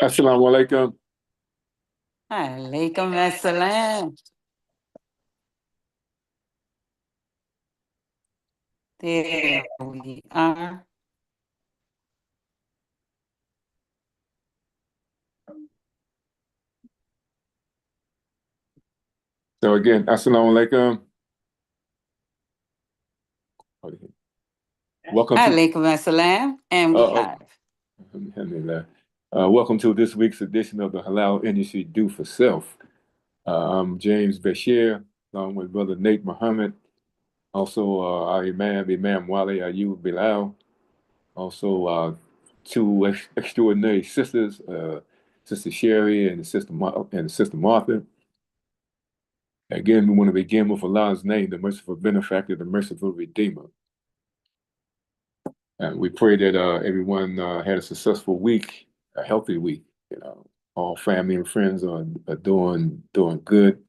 Assalamu alaikum. Alaikum assalam. There we are. So again, assalamu alaikum. Welcome to Alaikum assalam. And we oh, live. alhamdulillah. Welcome to this week's edition of the Halal Industry Do for Self. I'm James Bashir, along with Brother Nate Muhammad, also our Imam Wale Ayub Bilal, also two extraordinary sisters, Sister Sherry and Sister Martha. Again, we want to begin with Allah's name, the merciful benefactor, the merciful redeemer. And we pray that everyone had a successful week, a healthy week. All family and friends are doing good.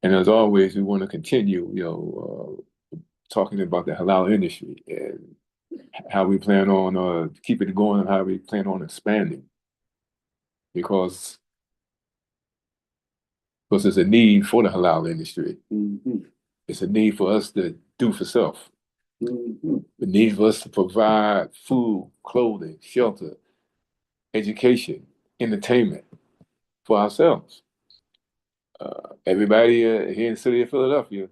And as always, we want to continue, talking about the halal industry and how we plan on keeping it going and how we plan on expanding. Because there's a need for the halal industry. Mm-hmm. It's a need for us to do for self. Mm-hmm. The need for us to provide food, clothing, shelter, education, entertainment for ourselves. Everybody here in the city of Philadelphia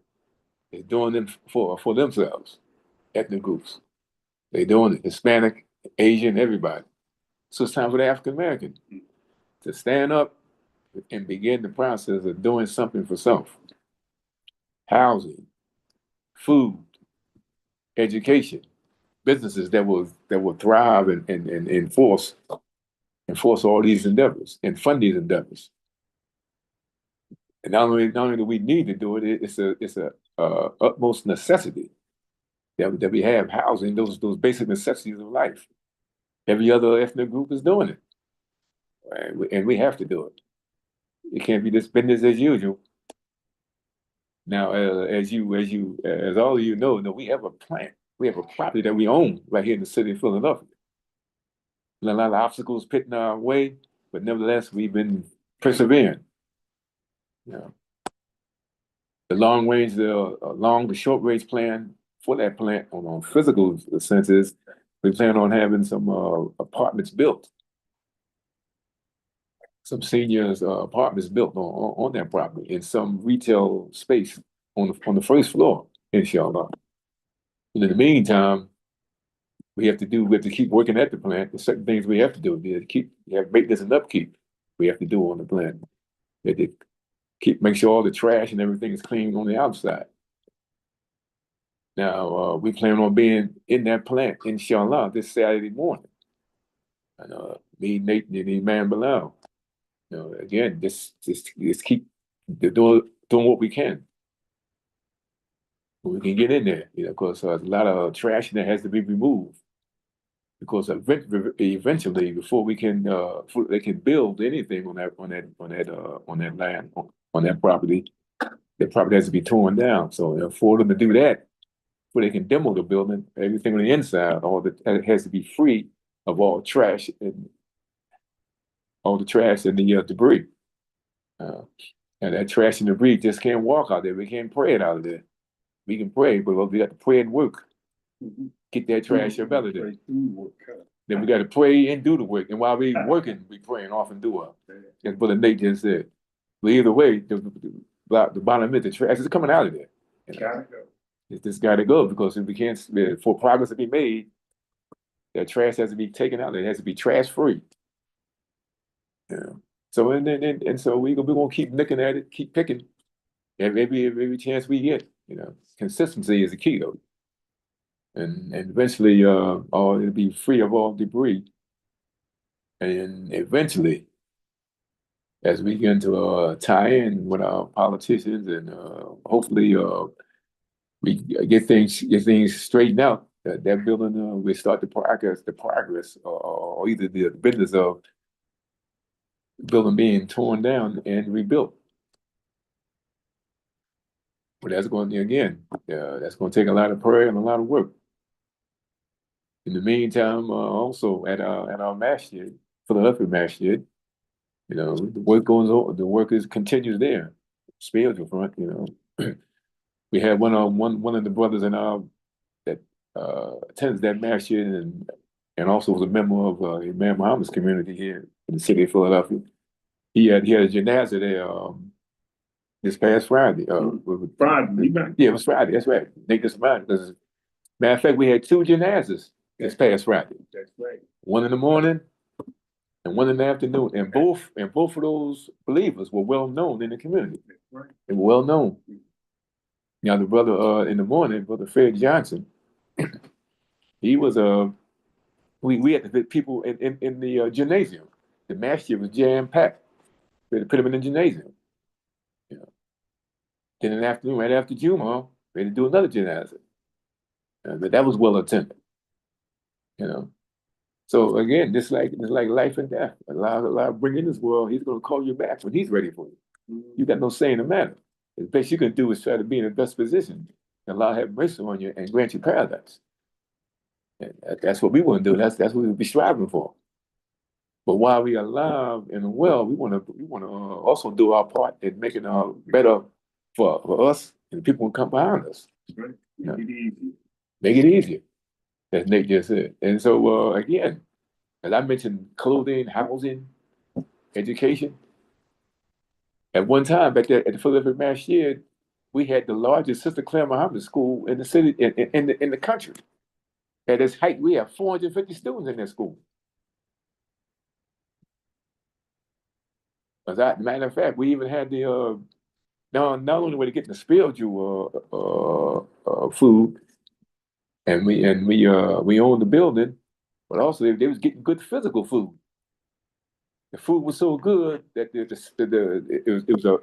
is doing them for themselves, ethnic groups. They're doing it, Hispanic, Asian, everybody. So it's time for the African American to stand up and begin the process of doing something for self. Housing, food, education, businesses that will thrive and enforce all these endeavors and fund these endeavors. And not only do we need to do it, it's a utmost necessity that we have housing, those basic necessities of life. Every other ethnic group is doing it, right? And we have to do it. It can't be this business as usual. Now, as all of you know, we have a plant, we have a property that we own right here in the city of Philadelphia. And a lot of obstacles pitting our way, but nevertheless, we've been persevering. You know, the short range plan for that plant on physical senses, we plan on having some apartments built, some seniors apartments built on that property in some retail space on the first floor, inshallah. And in the meantime, we have to keep working at the plant. There's certain things we have to do. We have maintenance and upkeep we have to do on the plant. We have to make sure all the trash and everything is clean on the outside. Now, we plan on being in that plant, inshallah, this Saturday morning. And me, Nate, and Imam Bilal. Again, just keep doing what we can. We can get in there, because there's a lot of trash that has to be removed. Because eventually, before they can build anything on that land, on that property, the property has to be torn down. So for them to do that, before they can demo the building, everything on the inside, it has to be free of all trash and the debris. And that trash and debris just can't walk out there. We can't pray it out of there. We can pray, but we got to pray and work. Get that trash up out of there. Then we got to pray and do the work. And while we working, we praying off and do it. That's what Nate just said. But either way, the bottom is the trash is coming out of there. It's just got to go, because if we can't, for progress to be made, that trash has to be taken out. It has to be trash free. Yeah. So so we're gonna keep looking at it, keep picking, and every chance we get. Consistency is the key, though. And eventually, it'll be free of all debris. And eventually, as we begin to tie in with our politicians, and hopefully we get things straightened out, that building we start the progress, or either the business of building being torn down and rebuilt. But that's going to take a lot of prayer and a lot of work. In the meantime, also at our masjid, Philadelphia Masjid. You know, the work goes on, the work continues there. Spiritual front, you know. We had one of the brothers in our that attends that masjid and also was a member of Imam Muhammad's community here in the city of Philadelphia. He had a janaza there this past Friday. Friday. Yeah, it was Friday. That's right. Make this mind. Matter of fact, we had two janazas this past Friday. That's right. One in the morning and one in the afternoon. And both of those believers were well known in the community. That's right. They were well known. Now the brother in the morning, Brother Fred Johnson, he was we had the people in the gymnasium. The masjid was jam packed. We had to put him in the gymnasium. You know. Then in the afternoon, right after Juma, we had to do another janaza. But that was well attended. You know. So again, just like life and death. Allah bring in this world, he's gonna call you back when he's ready for you. You got no say in the matter. The best you can do is try to be in the best position. And Allah have mercy on you and grant you paradise. And that's what we want to do. That's what we'll be striving for. But while we are alive and well, we want to also do our part in making it better for us and the people who come behind us. Right. Make it easier. Make it easier, as Nate just said. And so again, as I mentioned, clothing, housing, education. At one time, back there at the Philadelphia Masjid, we had the largest Sister Claire Muhammad school in the city, in the country. At its height, we have 450 students in that school. As a matter of fact, we even had the not only were they getting the spiritual food, and we owned the building, but also they was getting good physical food. The food was so good that it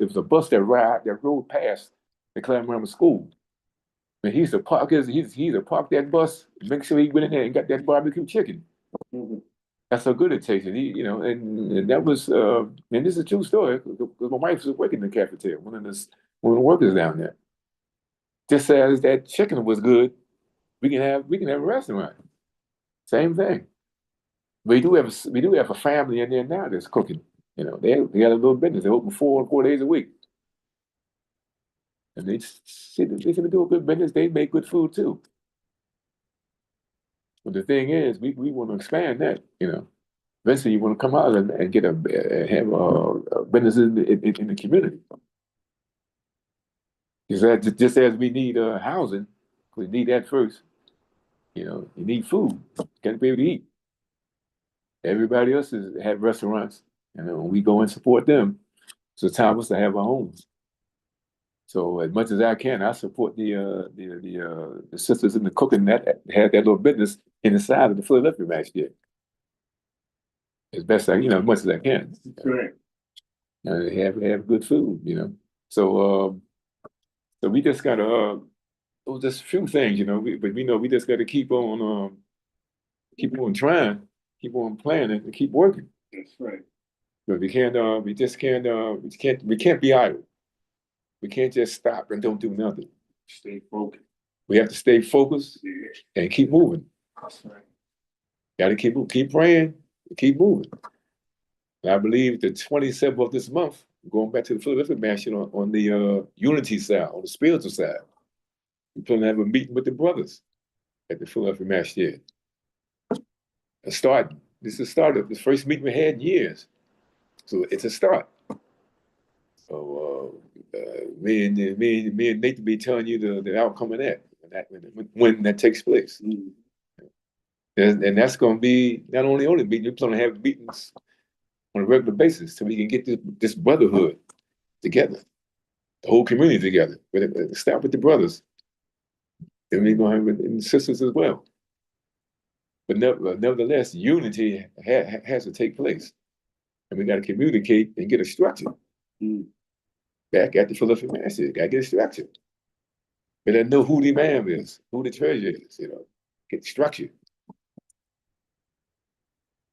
was a bus that rode past the Claremont School. And he used to park that bus, make sure he went in there and got that barbecue chicken. Mhm. That's how good it tasted. And that was and this is a true story because my wife was working in the cafeteria, one of the workers down there. Just as that chicken was good, we can have a restaurant. Same thing. We do have a family in there now that's cooking. You know, they got a little business. They open 4 days a week. And they do a good business. They make good food too. But the thing is, we want to expand that. You know, eventually you want to come out and get have a business in the community. Just as we need housing, we need that first. You know, you need food. You got to be able to eat. Everybody else have restaurants. You know, we go and support them. So it's time for us to have our homes. So as much as I can, I support the sisters in the cooking that have that little business inside of the Philadelphia Masjid. As best as much as I can. Correct. Have good food, you know. So we just gotta just a few things, you know. But we just gotta keep on trying, keep on planning, and keep working. That's right. But we can't be idle. We can't just stop and don't do nothing. Stay focused. We have to stay focused and keep moving. That's right. Got to keep praying, keep moving. And I believe the 27th of this month, going back to the Philadelphia Mansion on the unity side, on the spiritual side, we're going to have a meeting with the brothers at the Philadelphia Masjid. This is the start of the first meeting we had in years. So it's a start. So me and Nate will be telling you the outcome of that when that takes place. Mm-hmm. And that's going to be not only meeting, we're going to have meetings on a regular basis so we can get this brotherhood together, the whole community together. But start with the brothers. And we're going to have the sisters as well. But nevertheless, unity has to take place. And we got to communicate and get a structure. Mm-hmm. Back at the Philadelphia Masjid, got to get a structure. We got to know who the imam is, who the treasurer is, you know, get structure.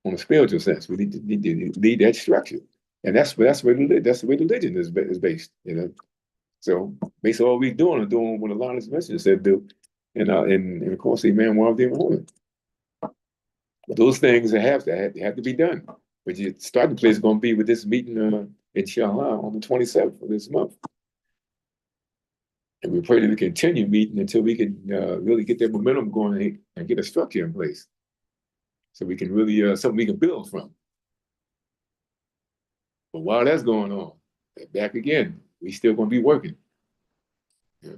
On a spiritual sense, we need that structure. And that's where religion is based, you know. So basically all we're doing what Allah's messenger said do. And of course the Imam Muhammad. But those things have to be done. But your starting place is going to be with this meeting, inshallah, on the 27th of this month. And we pray that we continue meeting until we can really get that momentum going and get a structure in place. So we can really, something we can build from. But while that's going on, back again, we still going to be working. Yeah.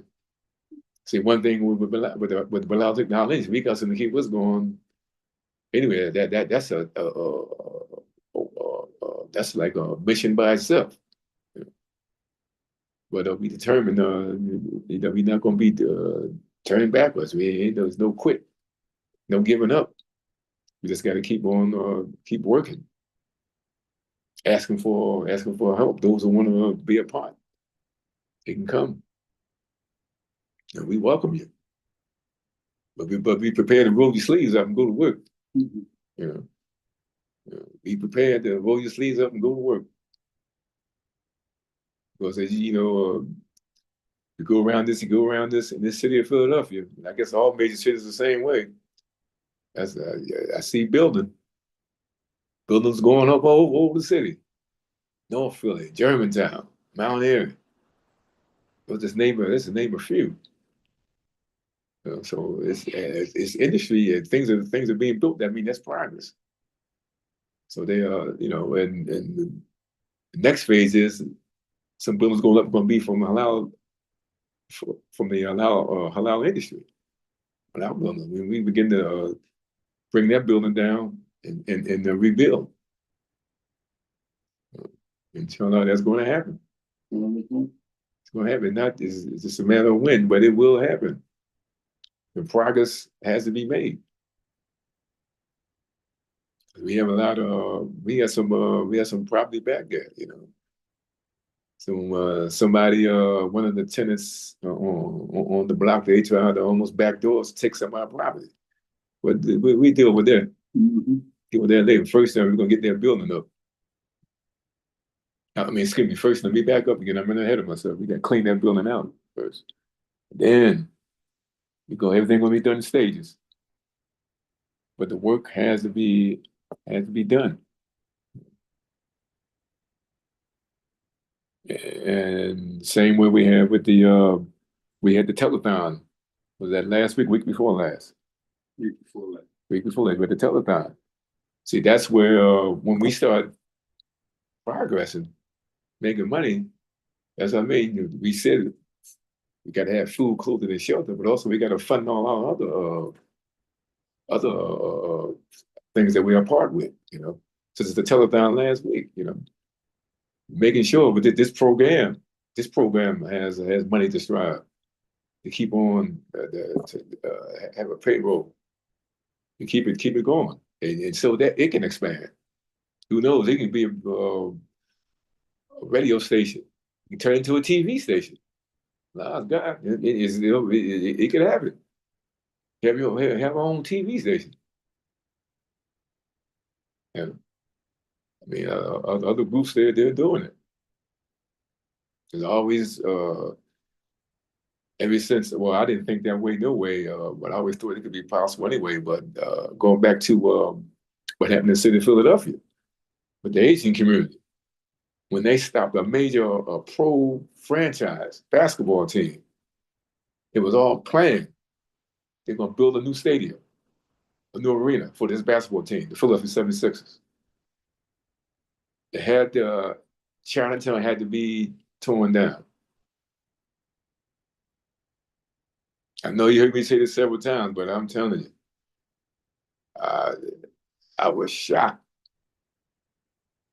See, one thing with the Halal technology, we got something to keep us going. Anyway, that's like a mission by itself. But we determined, we're not going to be turning backwards. There's no quit, no giving up. We just got to keep on, keep working, asking for help. Those who want to be a part, they can come, and we welcome you. But be prepared to roll your sleeves up and go to work. You know, be prepared to roll your sleeves up and go to work. Because as you know, you go around this in this city of Philadelphia. I guess all major cities the same way. I see buildings going up all over the city. North Philly, Germantown, Mount Airy. But this is the name of few. So it's industry and things are being built. I mean, that's progress. So they are, and the next phase is some buildings going to be from halal, from the halal industry. Halal building. When we begin to bring that building down and rebuild. Inshallah, that's going to happen. It's going to happen. It's just a matter of when, but it will happen. The progress has to be made. We have we have some property back there, So somebody, one of the tenants on the block, they tried to almost backdoor us, take some of our property. But we deal with that. Deal with that later. First time we're gonna get that building up. I mean, excuse me. First, let me back up again. I'm running ahead of myself. We got to clean that building out first. Then everything gonna be done in stages. But the work has to be done. And same way we had with we had the telethon. Was that last week before last? Week before last. Week before last with the telethon. See, that's where when we start progressing, making money, as I mean, we said we got to have food, clothing, and shelter, but also we got to fund all our other things that we are part with, Since the telethon last week, making sure that this program has money to strive to keep on to have a payroll to keep it going, and so that it can expand. Who knows? It can be a radio station. You turn into a TV station. Nah, God, it could happen. Have our own TV station. And I mean, other groups they're doing it. There's always ever since. Well, I didn't think that way, no way. But I always thought it could be possible anyway. But going back to what happened in the city of Philadelphia with the Asian community, when they stopped a major pro franchise basketball team, it was all planned. They're going to build a new stadium, a new arena for this basketball team, the Philadelphia 76ers. It had Chinatown had to be torn down. I know you heard me say this several times, but I'm telling you, I was shocked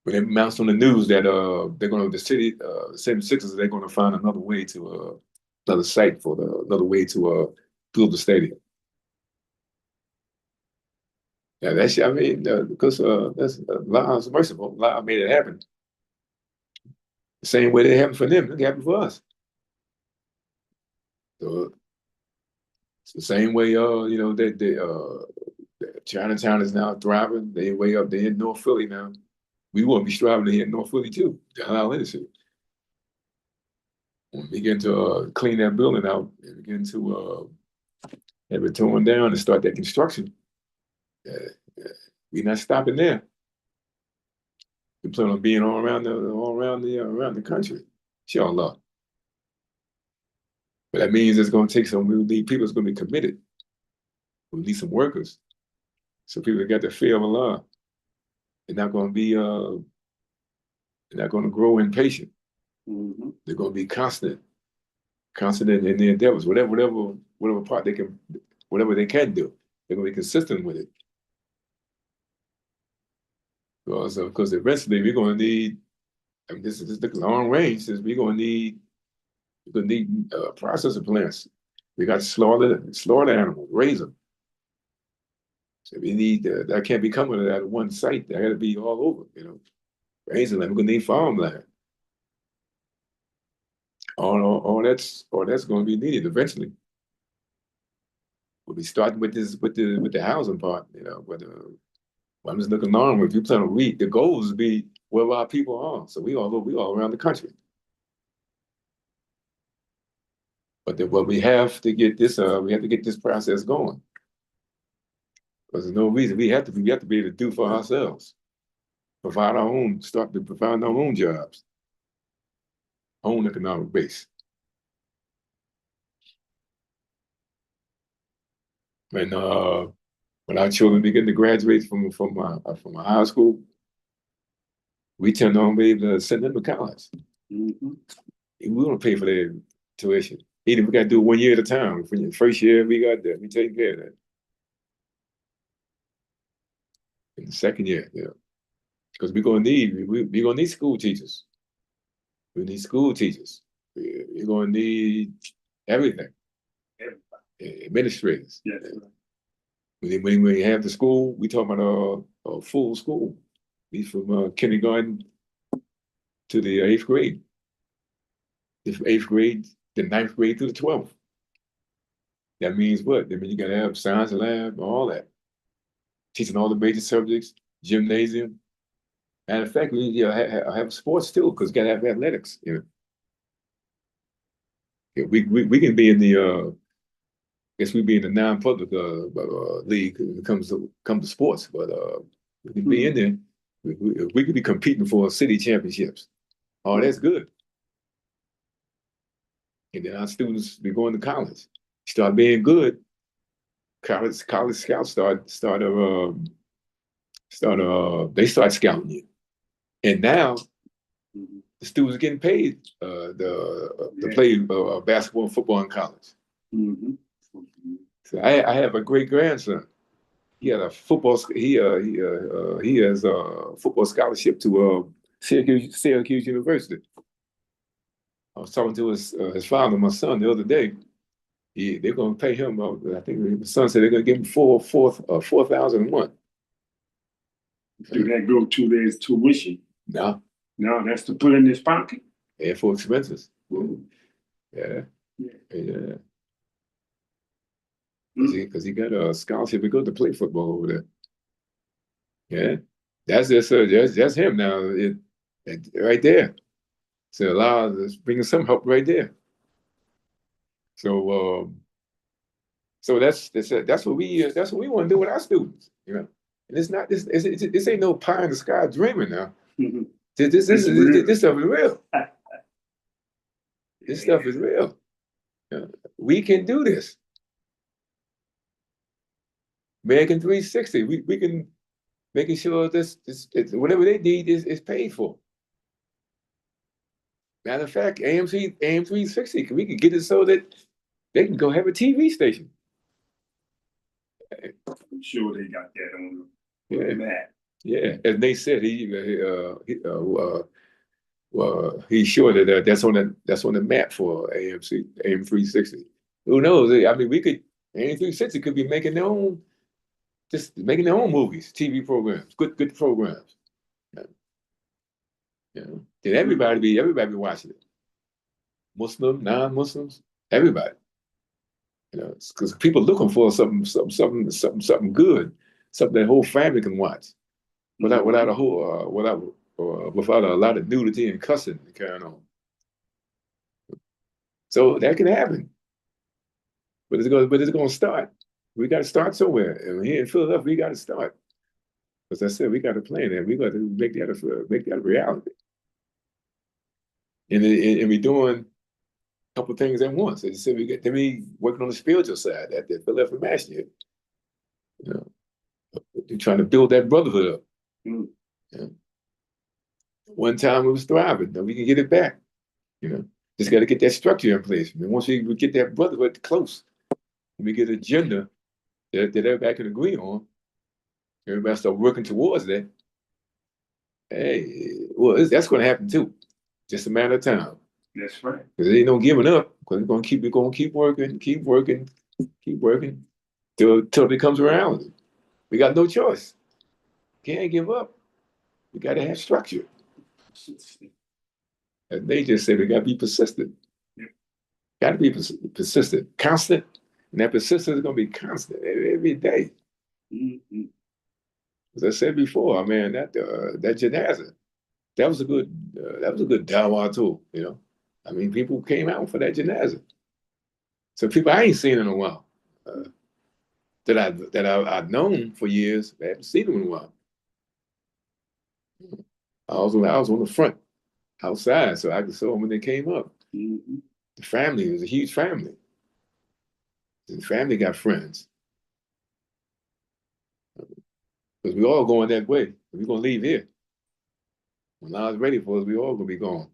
when it announced on the news that the city 76ers, they're going to find another way to another site for another way to build the stadium. Yeah, I mean, because that's Allah's merciful. Allah made it happen. The same way it happened for them, it happened for us. So it's the same way, Chinatown is now thriving. They way up there in North Philly now. We want to be striving here in North Philly too, the halal industry. When we begin to clean that building out and begin to have it torn down and start that construction, we're not stopping there. We plan on being around the country. Inshallah. But that means it's going to take some. We need people that's going to be committed. We need some workers. So people that got the fear of Allah. They're not going to be. They're not going to grow impatient. They're going to be constant in their endeavors. Whatever part they can, whatever they can do, they're going to be consistent with it. Because eventually we're going to need. I mean, this is the long range. Says we're going to need processor plants. We got to slaughter animals, raise them. So we need that can't be coming at one site. That got to be all over. Raising them. We're gonna need farmland. All that's going to be needed eventually. We'll be starting with the housing part. But I'm just looking long. If you plan to read, the goals would be wherever our people are. So we all around the country. But we have to get this process going. Because there's no reason we have to be able to do for ourselves, start to provide our own jobs, own economic base. And when our children begin to graduate from high school, we tend to be able to send them to college. We don't pay for their tuition. Either we got to do it 1 year at a time. For the first year, we got that. We take care of that. In the second year, because we're gonna need school teachers. We need school teachers. We're gonna need everything. Administrators. Yes. When we have the school, we talk about a full school. We from kindergarten to the 8th grade. The 8th grade, the 9th grade through the 12th. That means what? That means you gotta have science lab, all that. Teaching all the major subjects, gymnasium. Matter of fact, we need to have sports too, because you gotta have athletics. We can be in the I guess we'd be in the non-public league when it comes to sports, but we can be in there. We could be competing for city championships. Oh, that's good. And then our students be going to college, start being good. College scouts they start scouting you, and now the students are getting paid to play basketball and football in college. So I have a great grandson. He had a football. He has a football scholarship to Syracuse University. I was talking to his father, my son, the other day. They're going to pay him. I think the son said they're going to give him $4,000 Do that go to their tuition? No, That's to put in his pocket. and for expenses. Yeah. Because he got a scholarship to go to play football over there. Yeah, that's him now. Right there. So bringing some help right there. So that's what we want to do with our students. And it's not this ain't no pie in the sky dreaming now. This stuff is real. This stuff is real. We can do this. American 360. We can making sure this whatever they need is paid for. Matter of fact, AM 360, we can get it so that they can go have a TV station. I'm sure they got that on the map. Yeah, as they said, he's sure that that's on the map for AM 360. Who knows? I mean, AM 360 could be making their own movies, TV programs, good programs. Then everybody be watching it. Muslim, non-Muslims, everybody. Because people looking for something good, something that whole family can watch, without a lot of nudity and cussing carrying on. So that can happen, but it's going to start. We got to start somewhere, and here in Philadelphia, we got to start. As I said, we got to plan that. We got to make that a reality. And we're doing a couple of things at once. As I said, we working on the spiritual side at the Philadelphia Mass here. You know, we're trying to build that brotherhood up. Mm. Yeah. One time it was thriving. Now we can get it back. You know, just got to get that structure in place. And once we get that brotherhood close, we get an agenda that everybody can agree on, everybody start working towards that. Hey, well, that's going to happen too. Just a matter of time. That's right. Because there ain't no giving up. Because we're going to keep working, till it comes around. We got no choice. Can't give up. We got to have structure. And they just say we got to be persistent. Yeah. Got to be persistent, constant, and that persistence is going to be constant every day. Mm-hmm. As I said before, man, that janaza, that was a good dawah too. You know, I mean, people came out for that janaza. So people I ain't seen in a while, that I've known for years, I haven't seen them in a while. I was on the front outside, so I could saw them when they came up. Mm-hmm. The family was a huge family. The family got friends. Because we all going that way. We're gonna leave here. When I was ready for us, we all gonna be gone.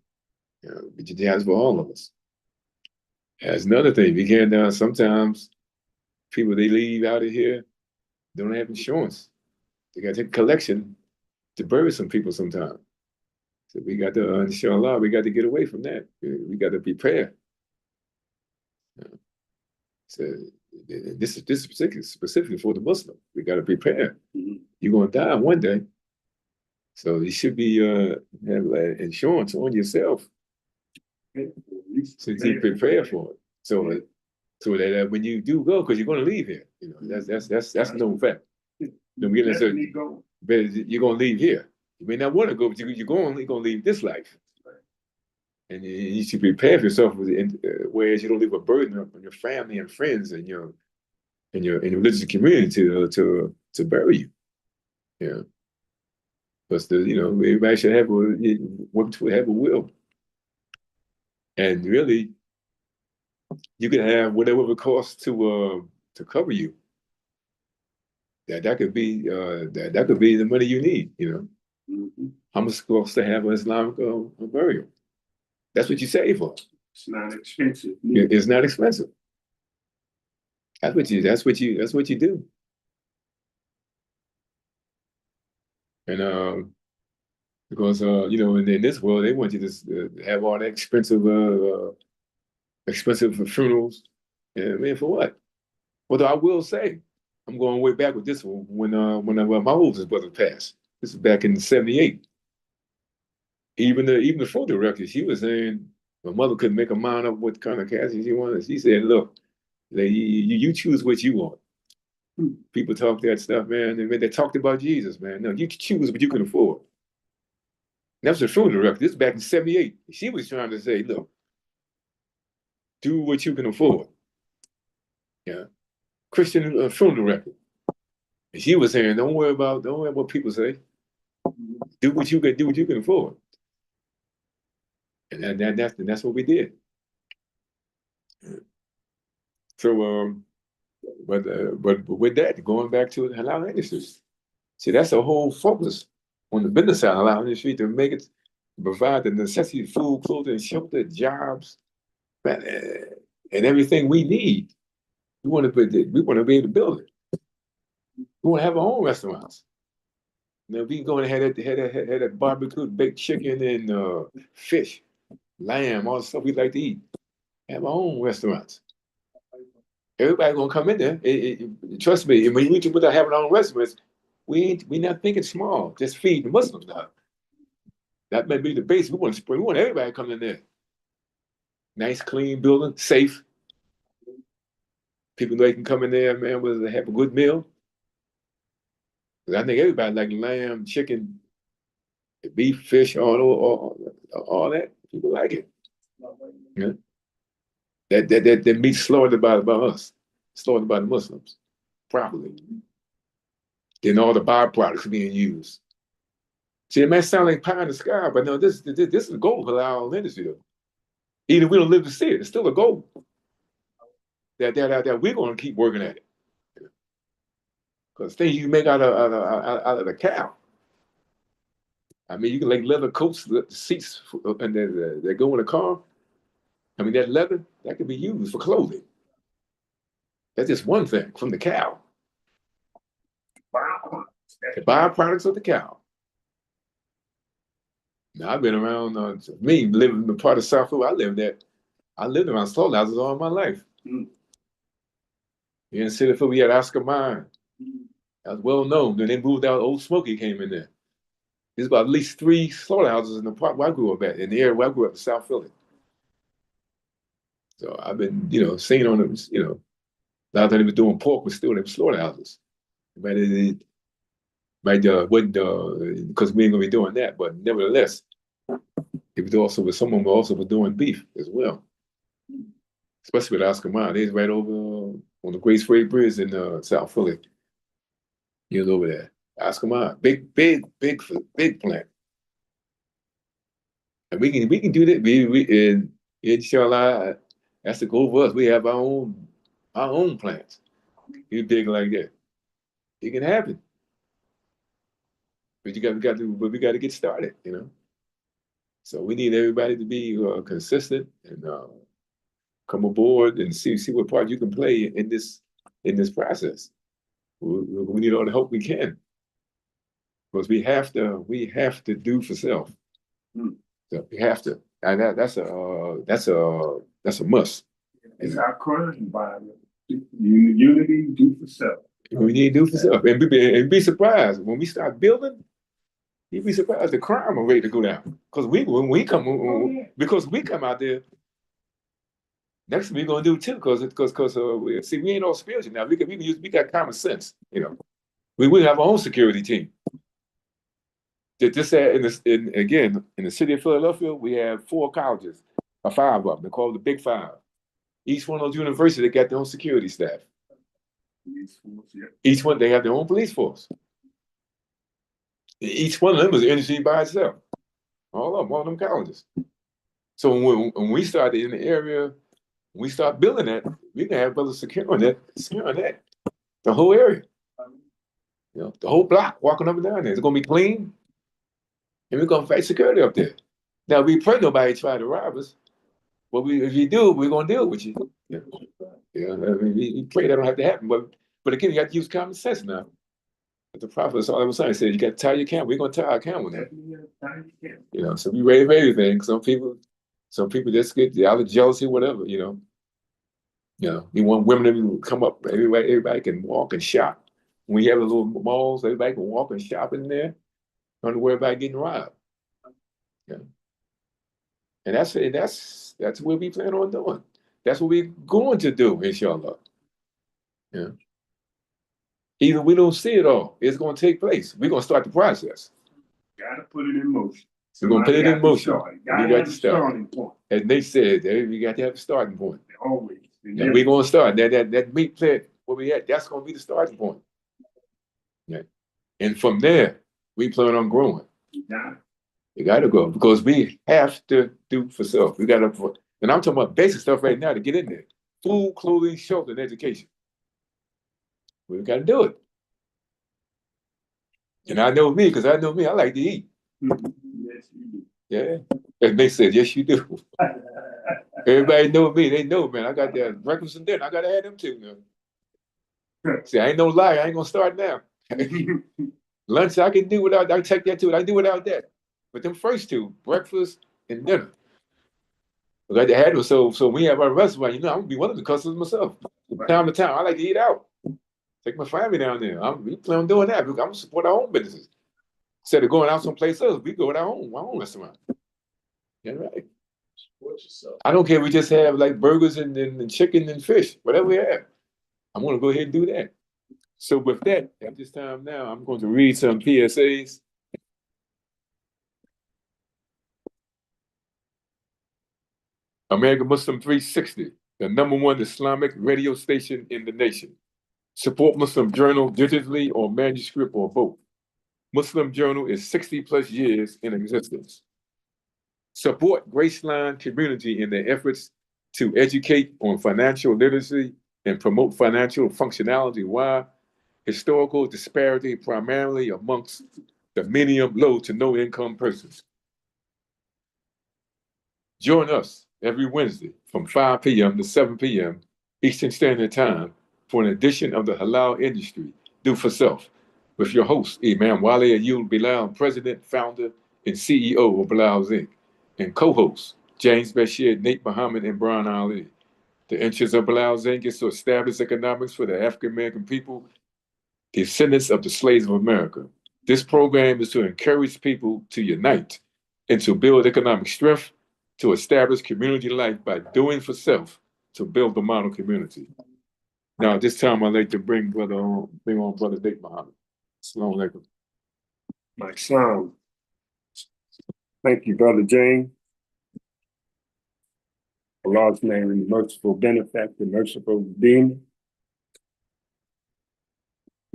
You know, but you has for all of us. That's another thing. We can't sometimes people they leave out of here, don't have insurance. They gotta take a collection to bury some people sometimes. So we got to inshallah, we got to get away from that. We got to prepare. So this is specifically for the Muslim. We got to prepare. Mm-hmm. You're gonna die one day. So you should be have insurance on yourself, so you prepare for it. So that when you do go, because you're going to leave here, you know that's no fact. Don't get necessarily, but you're going to leave here. You may not want to go, but you're going to leave this life, and you should prepare for yourself. Whereas you don't leave a burden on your family and friends and your religious community to bury you. Yeah. Because everybody should have a will, and really, you can have whatever it costs to cover you. That could be that could be the money you need. You know, Mm-hmm. how much costs to have an Islamic burial? That's what you save for. It's not expensive. It's not expensive. That's what you do. And because in this world they want you to have all that expensive funerals. And I mean, for what? Although I will say, I'm going way back with this one when my oldest brother passed. This is back in '78. Even the phone director, she was saying my mother couldn't make a mind up what kind of casting she wanted. She said, "Look, you choose what you want." People talk that stuff, man. And they talked about Jesus, man. No, you choose what you can afford. That was the film director. This is back in '78. She was trying to say, look, do what you can afford. Yeah. Christian film director. And she was saying, don't worry about what people say. Do what you can afford. And that's what we did. So but with that, going back to the halal industry. See, that's the whole focus on the business side of the halal industry to make it provide the necessity of food, clothing, shelter, jobs, and everything we need. We want to be able to build it. We want to have our own restaurants. We can go and have that barbecued baked chicken and fish, lamb, all the stuff we like to eat. Have our own restaurants. Everybody gonna come in there. Trust me, when we put having our own restaurants, we not thinking small. Just feed the Muslims now. That may be the base. We want everybody to come in there. Nice, clean building, safe. People know they can come in there, man, have a good meal. I think everybody like lamb, chicken, beef, fish, all that. People like it. Yeah. That meat slaughtered by us, slaughtered by the Muslims, properly. then all the byproducts being used. See, it may sound like pie in the sky, but no, this is a goal for our industry, though. Even if we don't live to see it, it's still a goal that we're going to keep working at it. Because things you make out of the cow. I mean, you can make leather coats, the seats, and that go in the car. I mean, that leather, that can be used for clothing. That's just one thing from the cow. The byproducts of the cow. Now, I've been around, me living in the part of South Florida I lived around slaughterhouses all my life. Mm. In the city, we had Oscar Mine. That was well known. Then they moved out, Old Smoky came in there. There's about at least 3 slaughterhouses in the part where I grew up at, in the area where I grew up in South Philly. So I've been, seeing on them, a lot of times they were doing pork, but still they were slaughterhouses. But it wouldn't, because we ain't gonna be doing that, but nevertheless, it was also, someone also was doing beef as well. Especially with Oscar Mine. They was right over on the Great Spray Bridge in South Philly. He was over there. Oscar Mine. Big plant. And we can do that. And inshallah, that's the goal for us. We have our own plants. You big like that. It can happen. But we got to get started, So we need everybody to be consistent and come aboard and see what part you can play in this process. We need all the help we can, because we have to do for self. So we have to, and that's a must. It's our current environment. Unity, do for self. We need to do for self, and be surprised when we start building. You'd be surprised the crime rate to go down, because when we come out there. Next we're gonna do too, because we ain't all spiritual now. We got common sense, We have our own security team. Again, in the city of Philadelphia, we have 4 colleges, or 5 of them. They're called the Big 5. Each one of those universities, they got their own security staff. Each one, they have their own police force. Each one of them is an industry by itself. All of them colleges. So when we started in the area, when we start building that, we can have brothers securing that, the whole area. The whole block, walking up and down there. It's gonna be clean, and we're gonna fight security up there. Now we pray nobody try to rob us, but if you do, we're gonna deal with you. I mean, we pray that don't have to happen. But again, you got to use common sense now. But the Prophet said, you got to tie your camel. We're gonna tie our camel now. So we ready for everything. Some people just get out of jealousy, whatever, You want women to come up, everybody can walk and shop. When you have the little malls, everybody can walk and shop in there. Don't have to worry about getting robbed. And that's what we plan on doing. That's what we're going to do, inshallah. Either we don't see it all, it's going to take place. We're going to start the process. Gotta put it in motion. We're going to put it in motion. We got to start. As they said, we got to have a starting point. Always. And we're going to start. That meat plant where we at, that's going to be the starting point. And from there, we plan on growing. You got to grow, because we have to do for self. We got to, and I'm talking about basic stuff right now to get in there. Food, clothing, shelter, and education. We've got to do it. And I know me, because I know me, I like to eat. Yes, you do. Yeah. And they said, yes, you do. Everybody know me. They know, man. I got that breakfast and dinner. I got to add them too now. See, I ain't no lie. I ain't going to start now. Lunch, I can do without, I can take that too. I can do without that. But them first 2, breakfast and dinner. I got to have them. So when we have our restaurant, I'm going to be one of the customers myself. From time to time, I like to eat out. Take my family down there. We plan on doing that. I'm going to support our own businesses. Instead of going out someplace else, we go with our own restaurant. Yeah, right. Support yourself. I don't care if we just have like burgers and chicken and fish, whatever we have. I'm going to go ahead and do that. So with that, at this time now, I'm going to read some PSAs. American Muslim 360, the #1 Islamic radio station in the nation. Support Muslim Journal digitally or manuscript or both. Muslim Journal is 60 plus years in existence. Support Graceline community in their efforts to educate on financial literacy and promote financial functionality. Why? Historical disparity primarily amongst the medium, low to no income persons. Join us every Wednesday from 5 p.m. to 7 p.m. Eastern Standard Time for an edition of the Halal Industry, Do for Self, with your host, Imam Wale Ayul Bilal, President, Founder, and CEO of Bilal's Inc., and co-hosts, James Bashir, Nate Muhammad, and Brian Ali. The interest of Bilal's Inc. is to establish economics for the African American people, descendants of the slaves of America. This program is to encourage people to unite and to build economic strength, to establish community life by doing for self, to build the model community. Now, at this time, I'd like to bring on Brother Nate Muhammad. Assalamu alaikum. My son. Thank you, Brother James. Allah's name is merciful benefactor, merciful redeemer.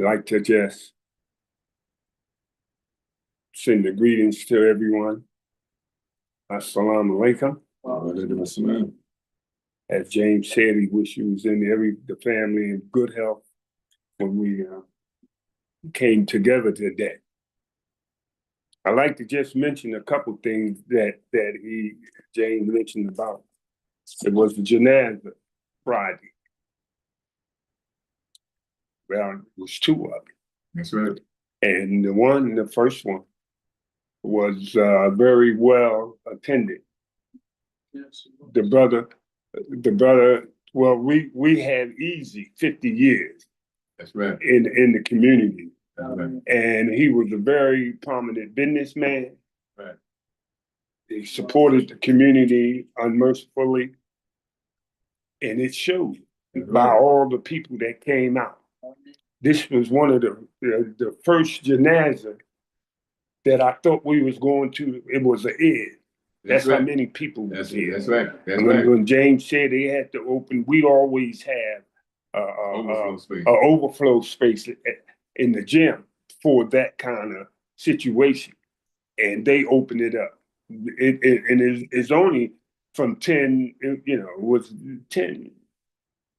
I'd like to just send the greetings to everyone. Assalamu alaikum. As James said, he wished he was in the family in good health when we came together today. I'd like to just mention a couple things that James mentioned about. It was the Janazah Friday. Well, it was two of them. That's right. And the first one, was very well attended. Yes. The brother, well, we had easy 50 years. That's right. In the community. Right. And he was a very prominent businessman. Right. He supported the community unmercifully. And it showed by all the people that came out. This was one of the first janazah that I thought we was going to. It was an ed. That's right. How many people was here. That's right. That's when James said they had to open, we always have overflow space in the gym for that kind of situation, and they opened it up. It's only from 10. You know, it was 10,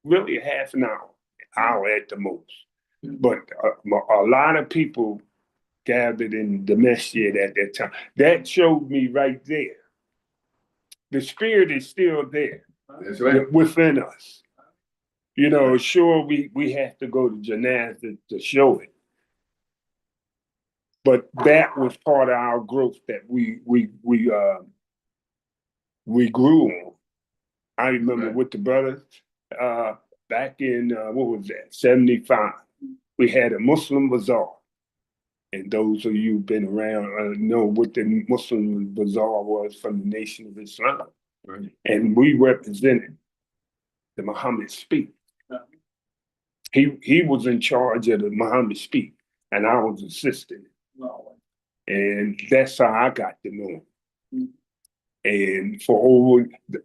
really half an hour at the most. But a lot of people gathered in the masjid at that time. That showed me right there. The spirit is still there. That's right. Within us. You know, sure, we have to go to Janazah to show it. But that was part of our growth that we grew on. I remember with the brothers, back in, what was that, 75, we had a Muslim bazaar. And those of you who've been around know what the Muslim bazaar was from the Nation of Islam. Right. And we represented the Muhammad Speak. He was in charge of the Muhammad Speak, and I was assisting. And that's how I got to know him. And for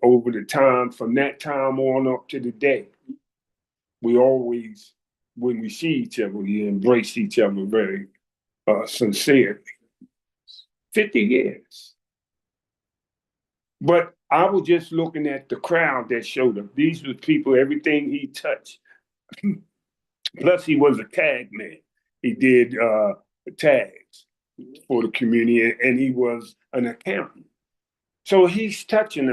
over the time, from that time on up to the day, we always, when we see each other, we embrace each other very sincerely. 50 years. But I was just looking at the crowd that showed up. These were people, everything he touched. Plus, he was a tag man. He did tags for the community, and he was an accountant. So he's touching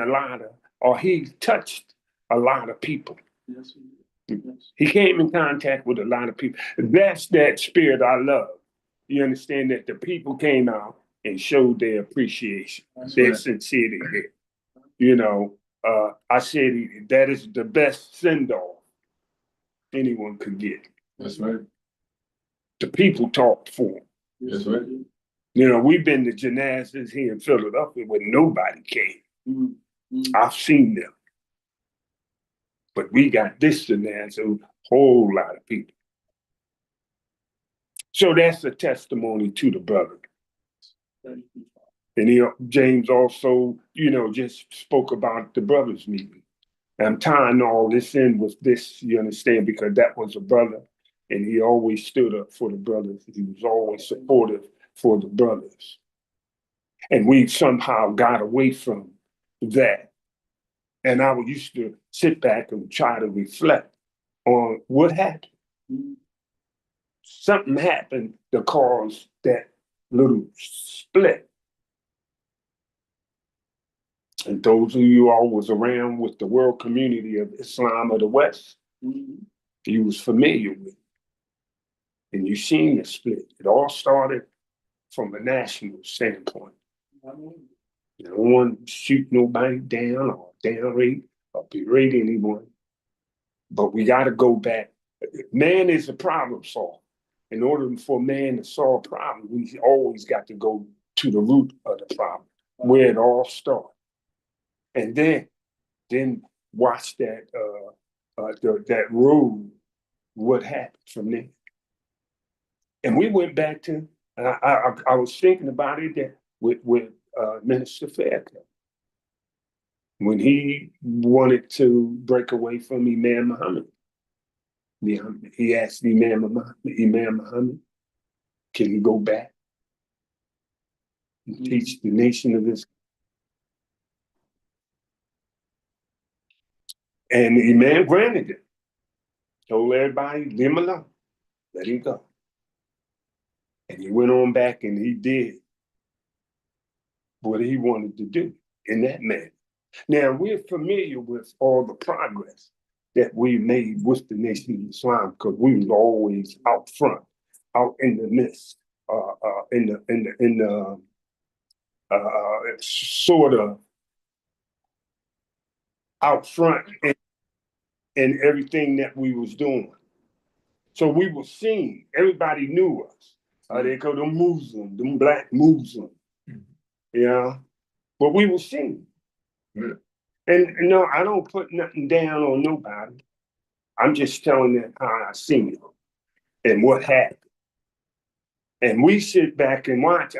he touched a lot of people. Yes, he came in contact with a lot of people. That's that spirit I love. You understand that the people came out and showed their appreciation, their sincerity there. You know, I said that is the best send-off anyone could get. That's right. The people talked for him. That's right. You know, we've been to janazahs here in Philadelphia where nobody came. Mm-hmm. I've seen them. But we got this janazah, a whole lot of people. So that's a testimony to the brother. And James also, you know, just spoke about the brothers meeting. And I'm tying all this in with this, you understand, because that was a brother and he always stood up for the brothers. He was always supportive for the brothers. And we somehow got away from that. And I used to sit back and try to reflect on what happened. Something happened to cause that little split. And those of you all was around with the world community of Islam of the West, you was familiar with. And you seen the split. It all started from a national standpoint. No one shoot nobody down or downrate or berate anyone. But we got to go back. Man is a problem solver. In order for man to solve problems, we always got to go to the root of the problem, where it all started. And then watch that that road, what happened from there. And we went back to, I was thinking about it that with Minister Fairclough, when he wanted to break away from Imam Muhammad. He asked Imam Muhammad, can he go back and teach the nation of Islam? And the Imam granted it. Told everybody, leave him alone. Let him go. And he went on back and he did what he wanted to do in that manner. Now, we're familiar with all the progress that we made with the Nation of Islam because we was always out front, out in the midst, sort of out front in everything that we was doing. So we were seen. Everybody knew us. They call them Muslim, them black Muslim. Yeah. But we were seen. And no, I don't put nothing down on nobody. I'm just telling them how I seen it and what happened. And we sit back and watch.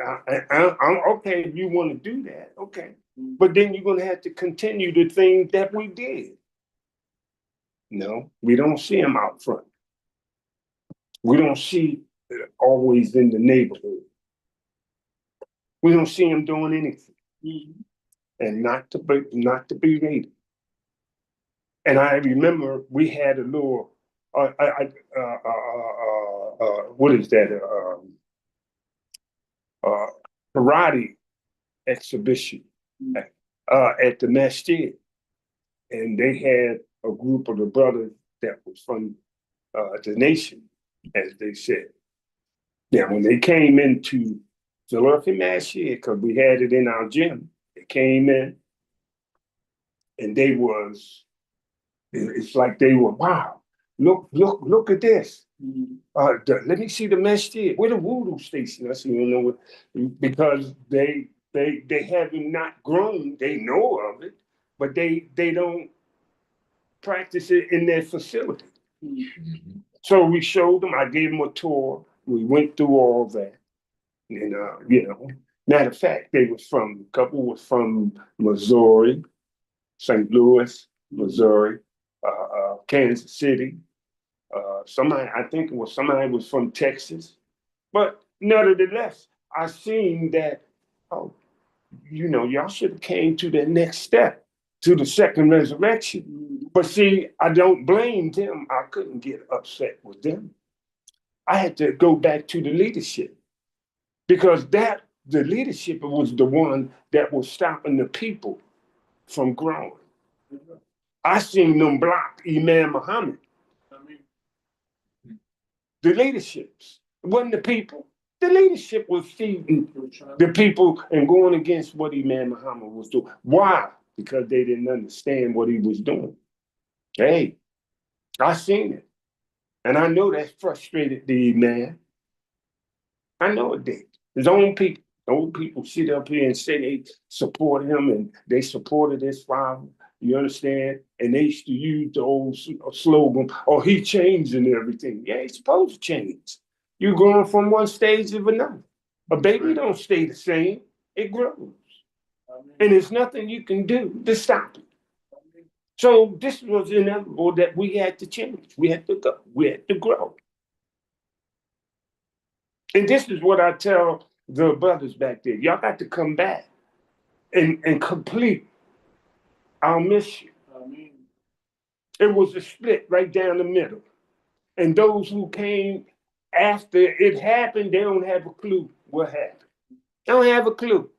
I'm okay if you want to do that, okay. But then you're going to have to continue the things that we did. No, we don't see them out front. We don't see always in the neighborhood. We don't see them doing anything. And not to be rated. And I remember we had a little, what is that? Karate exhibition at the masjid. And they had a group of the brothers that was from the nation, as they said. Now, when they came into Philadelphia Masjid, because we had it in our gym, they came in and they was, it's like they were, wow, look at this. Let me see the masjid. Where the voodoo station? I said, you know what? Because they haven't not grown. They know of it, but they don't practice it in their facility. So we showed them. I gave them a tour. We went through all that, and matter of fact, a couple was from Missouri, St. Louis, Missouri, Kansas City. Somebody was from Texas, but nevertheless, I seen that. Oh, y'all should have came to the next step, to the second resurrection. But see, I don't blame them. I couldn't get upset with them. I had to go back to the leadership because the leadership was the one that was stopping the people from growing. I seen them block Imam Muhammad. The leaderships. It wasn't the people. The leadership was feeding the people and going against what Imam Muhammad was doing. Why? Because they didn't understand what he was doing. Hey, I seen it. And I know that frustrated the Imam. I know it did. His own people sit up here and say they support him and they supported his father. You understand? And they used to use the old slogan, oh, he changed and everything. Yeah, he's supposed to change. You're going from one stage to another. A baby don't stay the same. It grows. And there's nothing you can do to stop it. So this was inevitable that we had to change. We had to go. We had to grow. And this is what I tell the brothers back there. Y'all got to come back and complete our mission. It was a split right down the middle. And those who came after it happened, they don't have a clue what happened. They don't have a clue.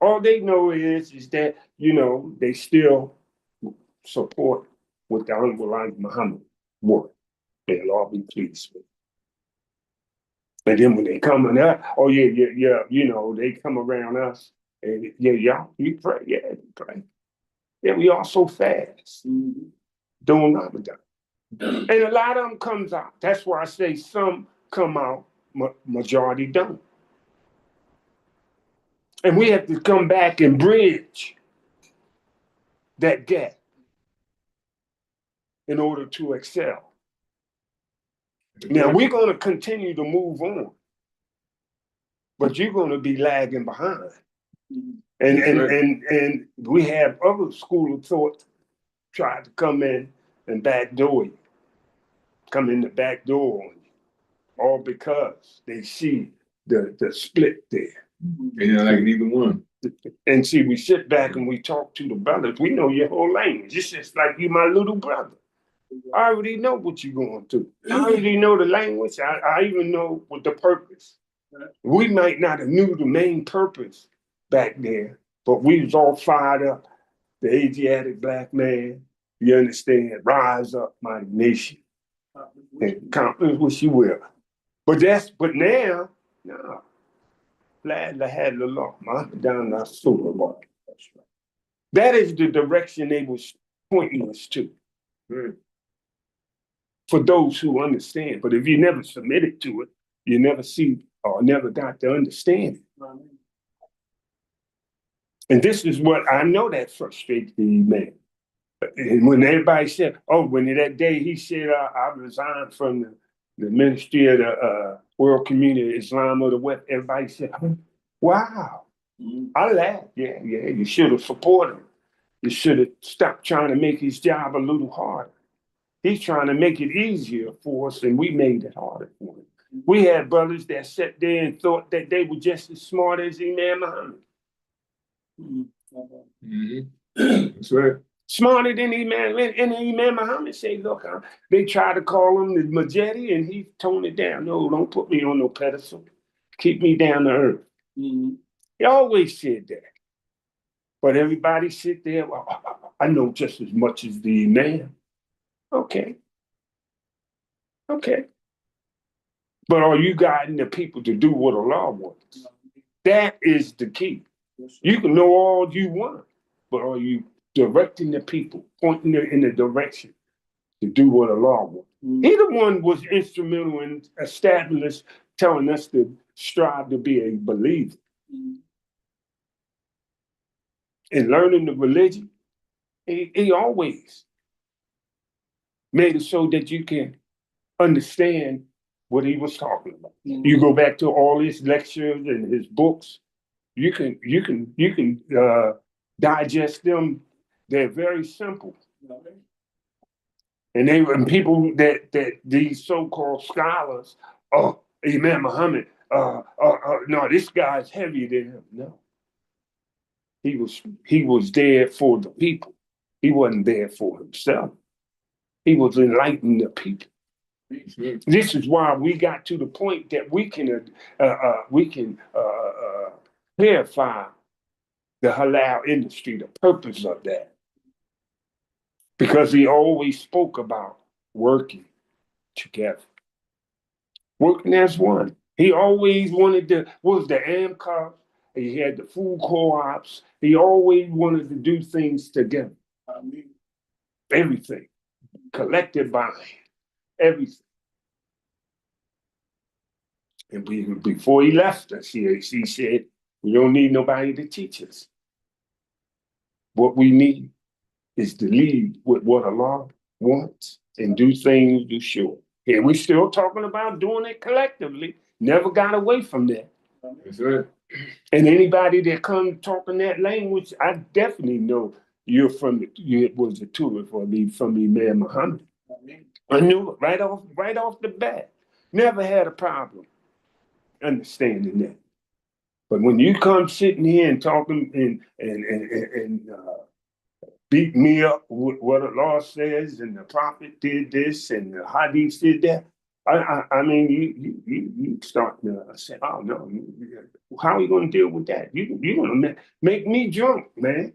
All they know is that, they still support what the Honorable Elijah Muhammad wore. They'll all be pleased with. And then when they coming up, oh yeah, they come around us and y'all, we pray, we pray. Yeah, we all so fast. Doing Ramadan. And a lot of them comes out. That's why I say some come out, majority don't. And we have to come back and bridge that gap in order to excel. Now we're going to continue to move on, but you're going to be lagging behind. And we have other school of thought try to come in and backdoor you, come in the back door on you, all because they see the split there. They don't like neither one. And see, we sit back and we talk to the brothers. We know your whole language. It's just like you, my little brother. I already know what you're going through. I already know the language. I even know what the purpose. We might not have knew the main purpose back there, but we was all fired up. The Asiatic black man, you understand, rise up, my nation, and accomplish what you will. But now, no. Glad I had the law, down the super law. That is the direction they was pointing us to. For those who understand. But if you never submitted to it, you never see or never got to understand it. And this is what I know that frustrated the man. And when everybody said, when that day he said, I resigned from the Ministry of the World Community of Islam of the West, everybody said, wow. I laughed. Yeah, you should have supported him. You should have stopped trying to make his job a little harder. He's trying to make it easier for us, and we made it harder for him. We had brothers that sat there and thought that they were just as smart as Imam Muhammad. That's right. Smarter than Imam. And Imam Muhammad said, look, they tried to call him the Majidi, and he toned it down. No, don't put me on no pedestal. Keep me down to earth. He always said that. But everybody sit there, well, I know just as much as the Imam. Okay. But are you guiding the people to do what Allah wants? That is the key. You can know all you want, but are you directing the people, pointing them in the direction to do what Allah wants? He the one was instrumental in establishing, telling us to strive to be a believer. In learning the religion, he always made it so that you can understand what he was talking about. You go back to all his lectures and his books, you can digest them. They're very simple. And people that these so-called scholars, Imam Muhammad, no, this guy's heavier than him. No. He was there for the people. He wasn't there for himself. He was enlightening the people. This is why we got to the point that we can clarify the halal industry, the purpose of that. Because he always spoke about working together. Working as one. He always wanted the AMCOP, he had the food co-ops. He always wanted to do things together. Everything. Collective buying. Everything. And before he left us, he said, we don't need nobody to teach us. What we need is to lead with what Allah wants and do things to sure. And we're still talking about doing it collectively. Never got away from that. That's right. And anybody that comes talking that language, I definitely know you was a tourist for me from Imam Muhammad. I knew it right off the bat. Never had a problem. understanding that. But when you come sitting here and talking and beat me up with what the law says and the prophet did this and the hadith did that, I mean, you start to say, oh no, how are you going to deal with that? You're going to make me drunk, man.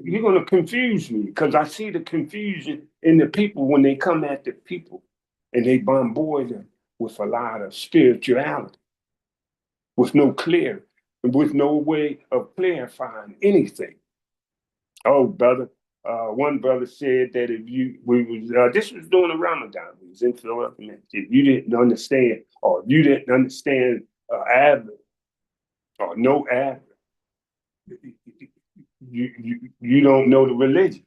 You're going to confuse me because I see the confusion in the people when they come at the people and they bombard them with a lot of spirituality, with no way of clarifying anything. Oh, brother. One brother said that this was during the Ramadan, we was in Philadelphia. If you didn't understand, or if you didn't understand Arabic or no Arabic, you don't know the religion.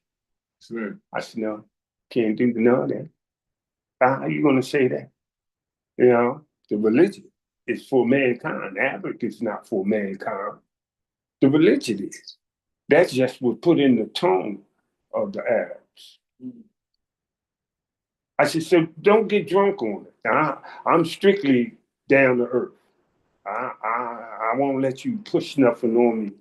Sure. I said, no, can't do none of that. How are you going to say that? You know, the religion is for mankind. Arabic is not for mankind. The religion is. That's just what put in the tone of the Arabs. I said, so don't get drunk on it. I'm strictly down to earth. I won't let you push nothing on me.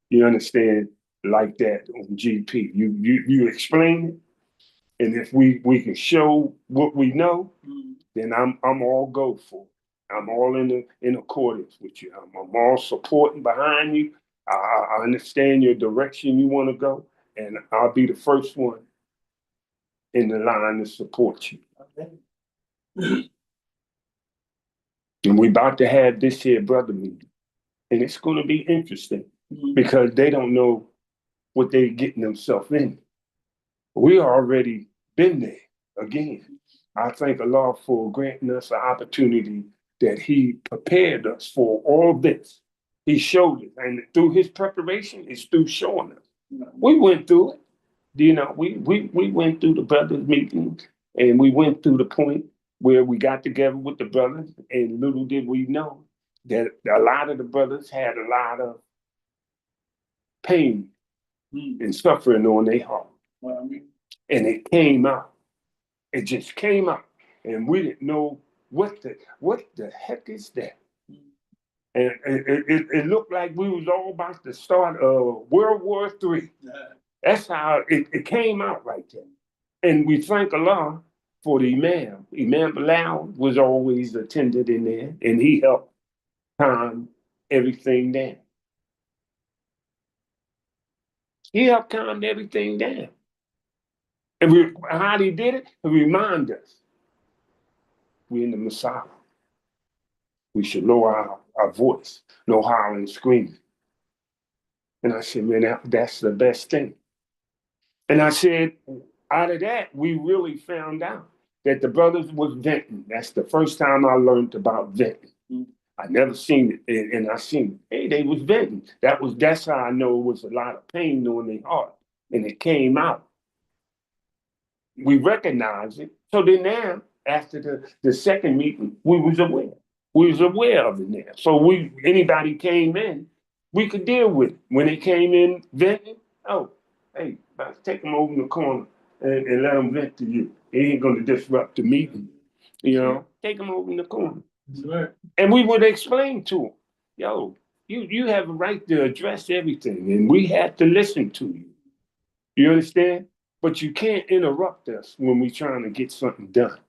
You understand? Like that on GP. You explain it, and if we can show what we know, then I'm all go for it. I'm all in accordance with you. I'm all supporting behind you. I understand your direction you want to go, and I'll be the first one in the line to support you. And we're about to have this here brother meeting. And it's going to be interesting because they don't know what they're getting themselves in. We already been there again. I thank Allah for granting us an opportunity that He prepared us for all this. He showed it. And through His preparation, it's through showing us. We went through it. You know, we went through the brothers meeting and we went through the point where we got together with the brothers, and little did we know that a lot of the brothers had a lot of pain and suffering on their heart. And it came out. It just came out. And we didn't know what the heck is that? And it looked like we was all about to start World War III. That's how it came out right there. And we thank Allah for the Imam. Imam Bilal was always attended in there, and he helped calm everything down. He helped calm everything down. And how he did it? He remind us, we're in the Messiah. We should lower our voice, no howling and screaming. And I said, man, that's the best thing. And I said, out of that, we really found out that the brothers was venting. That's the first time I learned about venting. I never seen it, and I seen it. Hey, they was venting. That's how I know it was a lot of pain on their heart, and it came out. We recognized it. So then now, after the second meeting, we was aware. We was aware of it now. So anybody came in, we could deal with it. When they came in venting, oh, hey, take them over in the corner and let them vent to you. It ain't going to disrupt the meeting. You know, take them over in the corner. Right. And we would explain to them, yo, you have a right to address everything, and we have to listen to you. You understand? But you can't interrupt us when we're trying to get something done.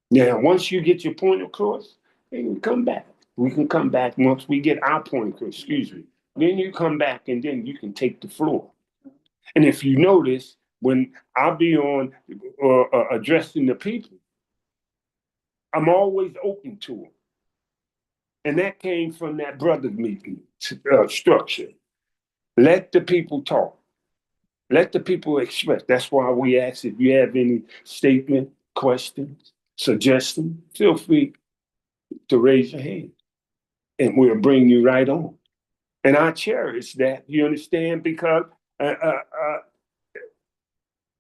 Now, once you get your point across, then you come back. We can come back once we get our point across, excuse me. Then you come back and then you can take the floor. And if you notice, when I'll be on addressing the people, I'm always open to them. And that came from that brothers meeting structure. Let the people talk. Let the people express. That's why we ask if you have any statement, questions, suggestions, feel free to raise your hand and we'll bring you right on. And I cherish that, you understand, because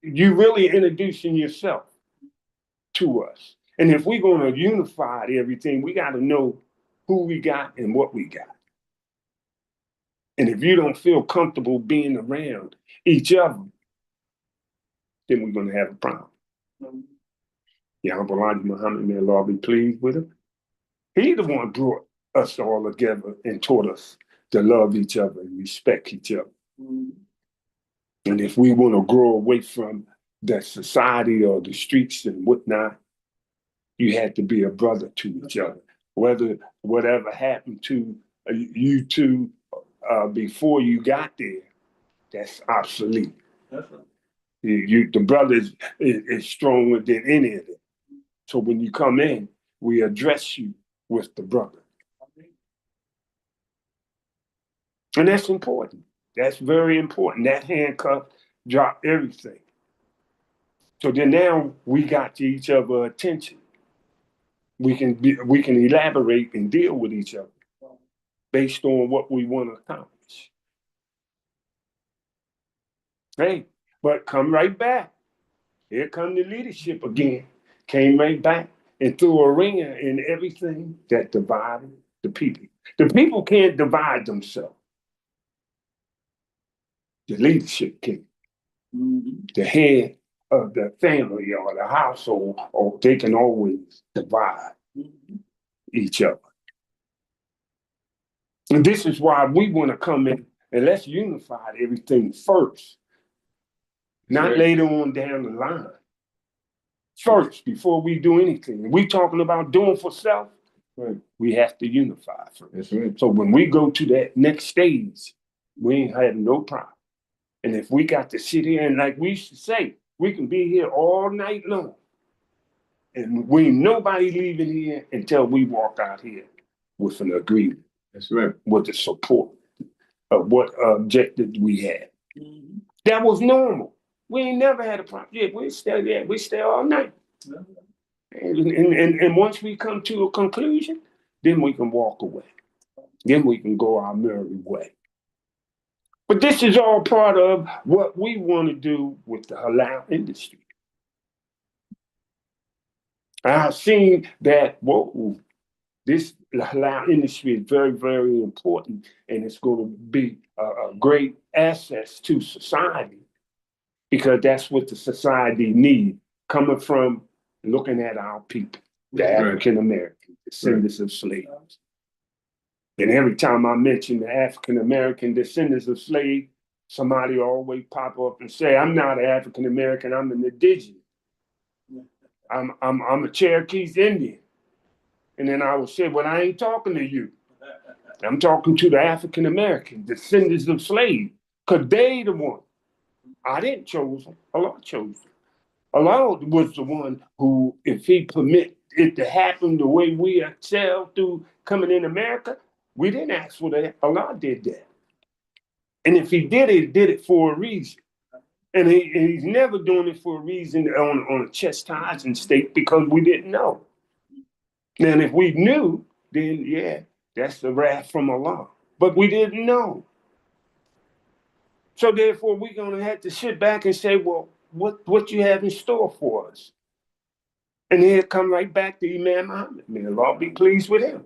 you really introducing yourself to us. And if we're going to unify everything, we got to know who we got and what we got. And if you don't feel comfortable being around each other, then we're going to have a problem. Yeah, Elijah Muhammad, may Allah be pleased with him. He the one brought us all together and taught us to love each other and respect each other. And if we want to grow away from that society or the streets and whatnot, you had to be a brother to each other. Whatever happened to you two before you got there, that's obsolete. That's right. The brother is stronger than any of it. So when you come in, we address you with the brother. And that's important. That's very important. That handcuff dropped everything. So then now we got to each other attention. We can elaborate and deal with each other based on what we want to accomplish. Hey, but come right back. Here come the leadership again. Came right back and threw a ringer in everything that divided the people. The people can't divide themselves. The leadership can. The head of the family or the household, or they can always divide each other. And this is why we want to come in and let's unify everything first, not later on down the line. First, before we do anything. We talking about doing for self, right. We have to unify first. That's right. So when we go to that next stage, we ain't having no problem. And if we got to sit here and like we used to say, we can be here all night long. And we ain't nobody leaving here until we walk out here with an agreement. That's right. With the support of what objective we had. Mm-hmm. That was normal. We ain't never had a problem. Yeah, we stay there. We stay all night. And once we come to a conclusion, then we can walk away. Then we can go our merry way. But this is all part of what we want to do with the halal industry. I've seen that, whoa, this halal industry is very, very important, and it's going to be a great asset to society because that's what the society needs, coming from looking at our people, the African American descendants of slaves. And every time I mention the African American descendants of slaves, somebody always pop up and say, "I'm not an African American, I'm an indigenous. I'm a Cherokee's Indian." And then I will say, "Well, I ain't talking to you. I'm talking to the African American descendants of slaves, because they the one. I didn't choose them. Allah chose them. Allah was the one who, if he permit it to happen the way we excel through coming in America, we didn't ask for that. Allah did that. And if he did it for a reason. And he's never doing it for a reason on a chastising state because we didn't know. And if we knew, then yeah, that's the wrath from Allah. But we didn't know. So therefore, we're going to have to sit back and say, well, what you have in store for us? And here come right back to Imam Muhammad. May Allah be pleased with him.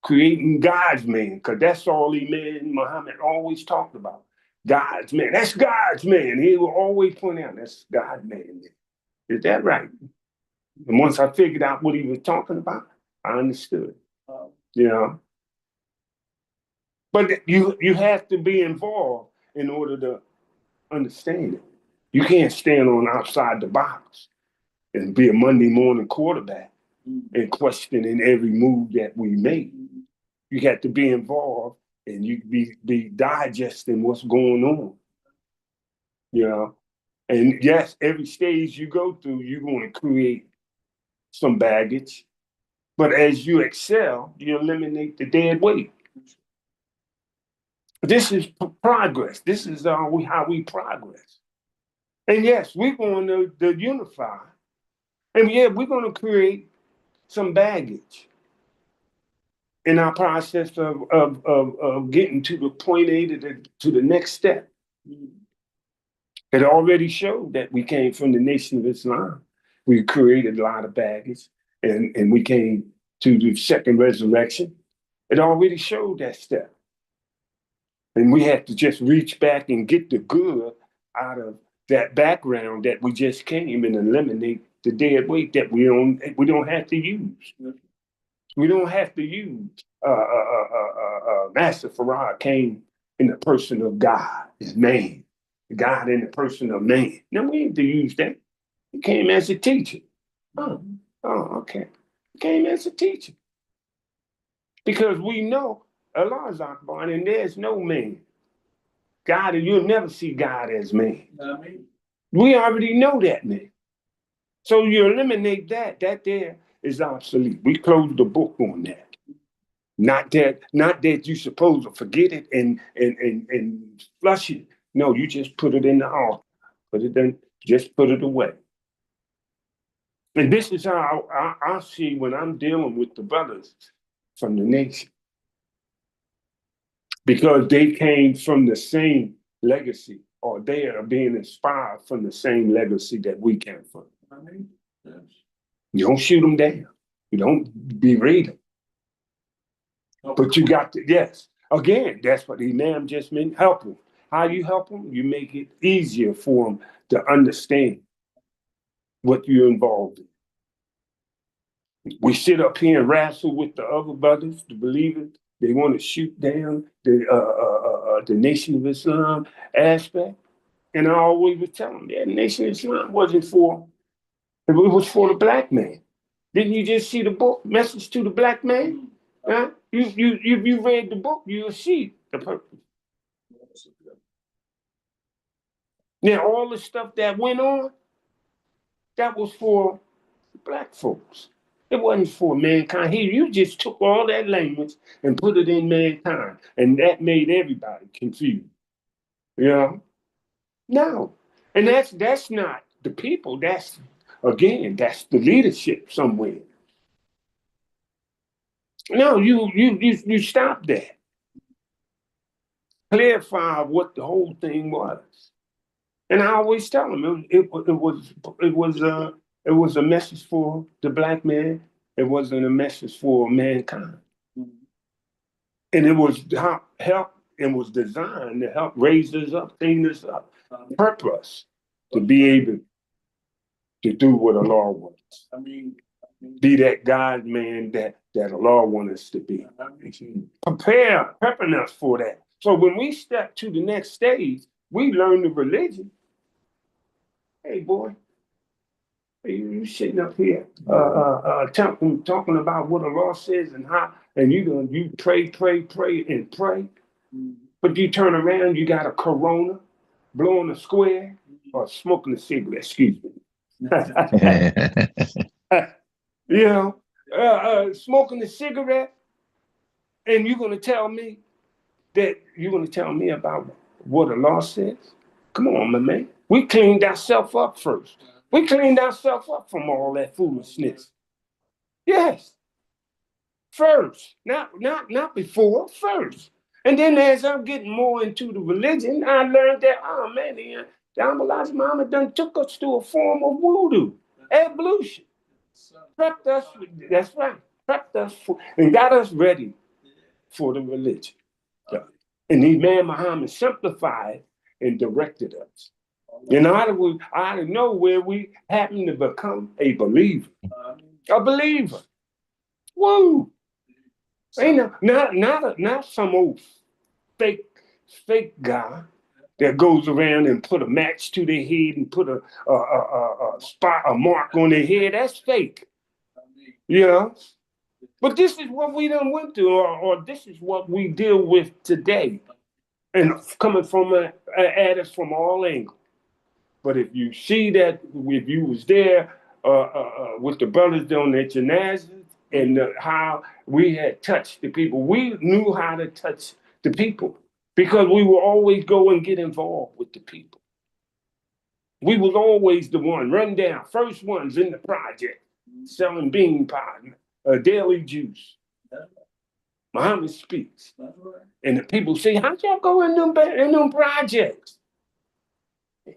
Creating God's man, because that's all Imam Muhammad always talked about. God's man. That's God's man. He will always point out, that's God's man. Is that right? And once I figured out what he was talking about, I understood. You know? But you have to be involved in order to understand it. You can't stand on outside the box and be a Monday morning quarterback and questioning every move that we make. You have to be involved and you be digesting what's going on. You know? And yes, every stage you go through, you're going to create some baggage. But as you excel, you eliminate the dead weight. This is progress. This is how we progress. And yes, we're going to unify. And yeah, we're going to create some baggage in our process of getting to the point A to the next step. It already showed that we came from the Nation of Islam. We created a lot of baggage, and we came to the second resurrection. It already showed that step. And we had to just reach back and get the good out of that background that we just came and eliminate the dead weight that we don't have to use. We don't have to use Master Farad came in the person of God, is man. God in the person of man. No, we need to use that. He came as a teacher. Oh, okay. He came as a teacher. Because we know Allah is Akbar and there's no man. God, you'll never see God as man. We already know that, man. So you eliminate that. That there is obsolete. We close the book on that. Not that you're supposed to forget it and flush it. No, you just put it in the altar. Put it in, just put it away. And this is how I see when I'm dealing with the brothers from the nation. Because they came from the same legacy, or they are being inspired from the same legacy that we came from. You don't shoot them down. You don't berate them. But you got to, yes. Again, that's what the Imam just meant. Help them. How you help them? You make it easier for them to understand what you're involved in. We sit up here and wrestle with the other brothers, the believers. They want to shoot down the Nation of Islam aspect. And I always would tell them, that Nation of Islam wasn't for, it was for the black man. Didn't you just see the book, Message to the Black Man? Huh? You read the book, you'll see the purpose. Now, all the stuff that went on, that was for black folks. It wasn't for mankind. Here, you just took all that language and put it in mankind, and that made everybody confused. You know? No. And that's not the people. That's the leadership somewhere. No, you stop that. Clarify what the whole thing was. And I always tell them it was a message for the black man. It wasn't a message for mankind. And it was help and was designed to help raise us up, clean us up, purpose to be able to do what Allah wants. Be that God man that Allah wants us to be. Prepping us for that. So when we step to the next stage, we learn the religion. Hey, boy, you sitting up here talking about what Allah says and how, and you pray, and pray, but you turn around, you got a Corona, blowing a square, or smoking a cigarette. Excuse me. You know, smoking a cigarette, and you're going to tell me about what Allah says? Come on, my man. We cleaned ourselves up first. We cleaned ourselves up from all that foolishness. Yes. First. Not before, first. And then as I'm getting more into the religion, I learned that, oh man, the Amalah's mama done took us to a form of voodoo, evolution. Prepped us, that's right, prepped us for, and got us ready for the religion. And Imam Muhammad simplified and directed us. And out of nowhere, we happen to become a believer. A believer. Woo! Ain't not some old fake guy that goes around and put a match to their head and put a mark on their head. That's fake. You know? But this is what we done went through, or this is what we deal with today. And coming from at us from all angles. But if you see that, if you was there with the brothers on their janazas and how we had touched the people, we knew how to touch the people because we would always go and get involved with the people. We was always the one, run down, first ones in the project, selling bean pie, daily juice. Muhammad speaks. And the people say, how'd y'all go in them projects?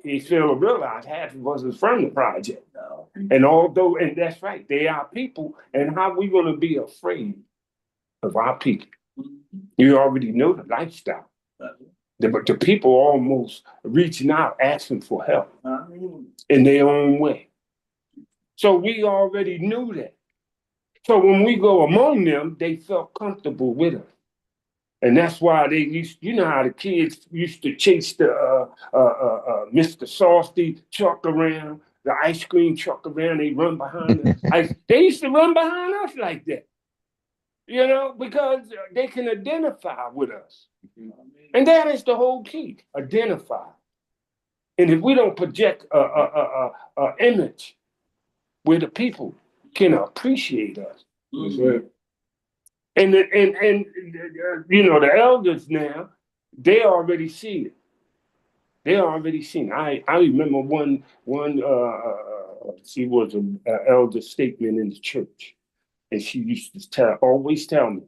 He still realized half of us is from the project. And and that's right, they are people, and how we gonna be afraid of our people? You already know the lifestyle. But the people almost reaching out, asking for help in their own way. So we already knew that. So when we go among them, they felt comfortable with us. And that's why they used, you know how the kids used to chase the Mr. Softy truck around, the ice cream truck around, they run behind the ice. They used to run behind us like that, you know, because they can identify with us. And that is the whole key, identify. And if we don't project a image where the people can appreciate us. That's right. And you know, the elders now, they already seen it. They already seen it. I remember one she was an elder statement in the church, and she used to always tell me,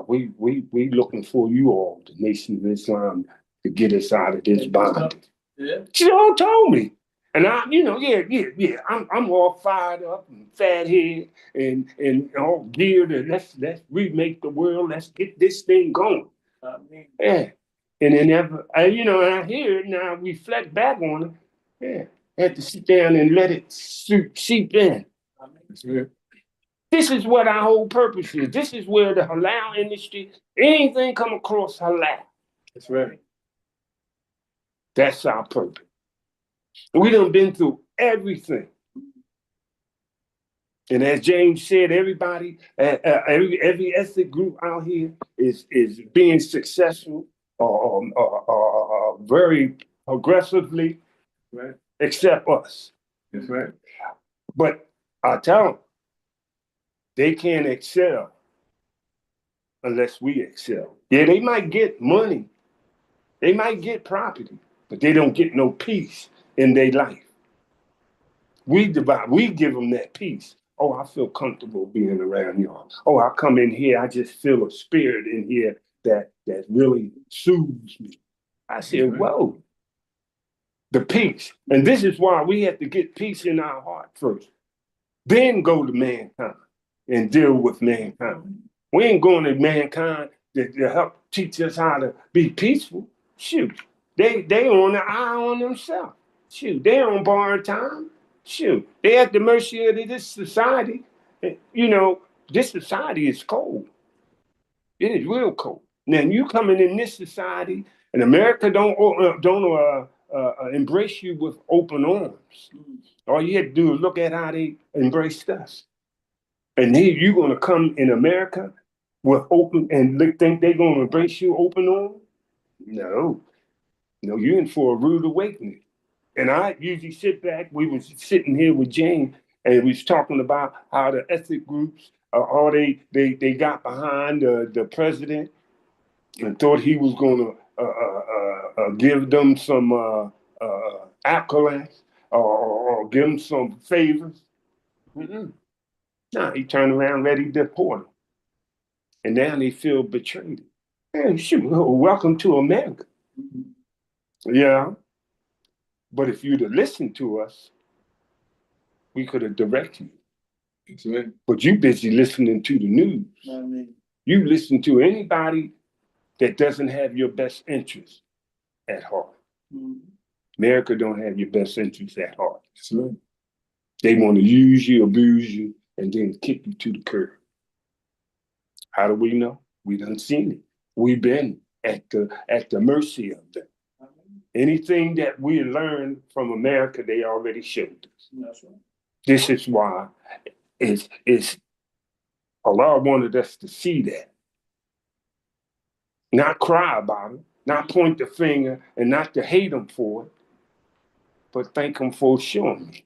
we looking for you all, the Nation of Islam, to get us out of this bondage. Yeah. She all told me. And I, you know, yeah. I'm all fired up and fat head and all geared and let's remake the world. Let's get this thing going. Yeah. And then you know, and I hear it now, reflect back on it. Yeah. I had to sit down and let it seep in. Yeah. This is what our whole purpose is. This is where the halal industry, anything come across halal. That's right. That's our purpose. We done been through everything. And as James said, everybody, every ethnic group out here is being successful very aggressively, Right. except us. That's right. But I tell them, they can't excel unless we excel. Yeah, they might get money, they might get property, but they don't get no peace in their life. We give them that peace. Oh, I feel comfortable being around y'all. Oh, I come in here, I just feel a spirit in here that really soothes me. I said, whoa, the peace. And this is why we have to get peace in our heart first. Then go to mankind and deal with mankind. We ain't going to mankind to help teach us how to be peaceful. Shoot, they on the eye on themselves. Shoot, they on borrowed time. Shoot, they at the mercy of this society. You know, this society is cold. It is real cold. Now you coming in this society, and America don't embrace you with open arms. All you had to do is look at how they embraced us. And here you're gonna come in America with open and think they're gonna embrace you open arms? No, you're in for a rude awakening. And I usually sit back. We was sitting here with Jane, and we was talking about how the ethnic groups, all they got behind the president and thought he was going to give them some accolades or give them some favors. No, he turned around ready to deport them. And now they feel betrayed. Man, shoot, welcome to America. Yeah. But if you'd have listened to us, we could have directed you. Right. But you busy listening to the news. You listen to anybody that doesn't have your best interest at heart. America don't have your best interest at heart. Right. They want to use you, abuse you, and then kick you to the curb. How do we know? We done seen it. We've been at the mercy of them. Anything that we learned from America, they already showed us. That's right. This is why it's Allah wanted us to see that. Not cry about it, not point the finger, and not to hate them for it, but thank them for showing me.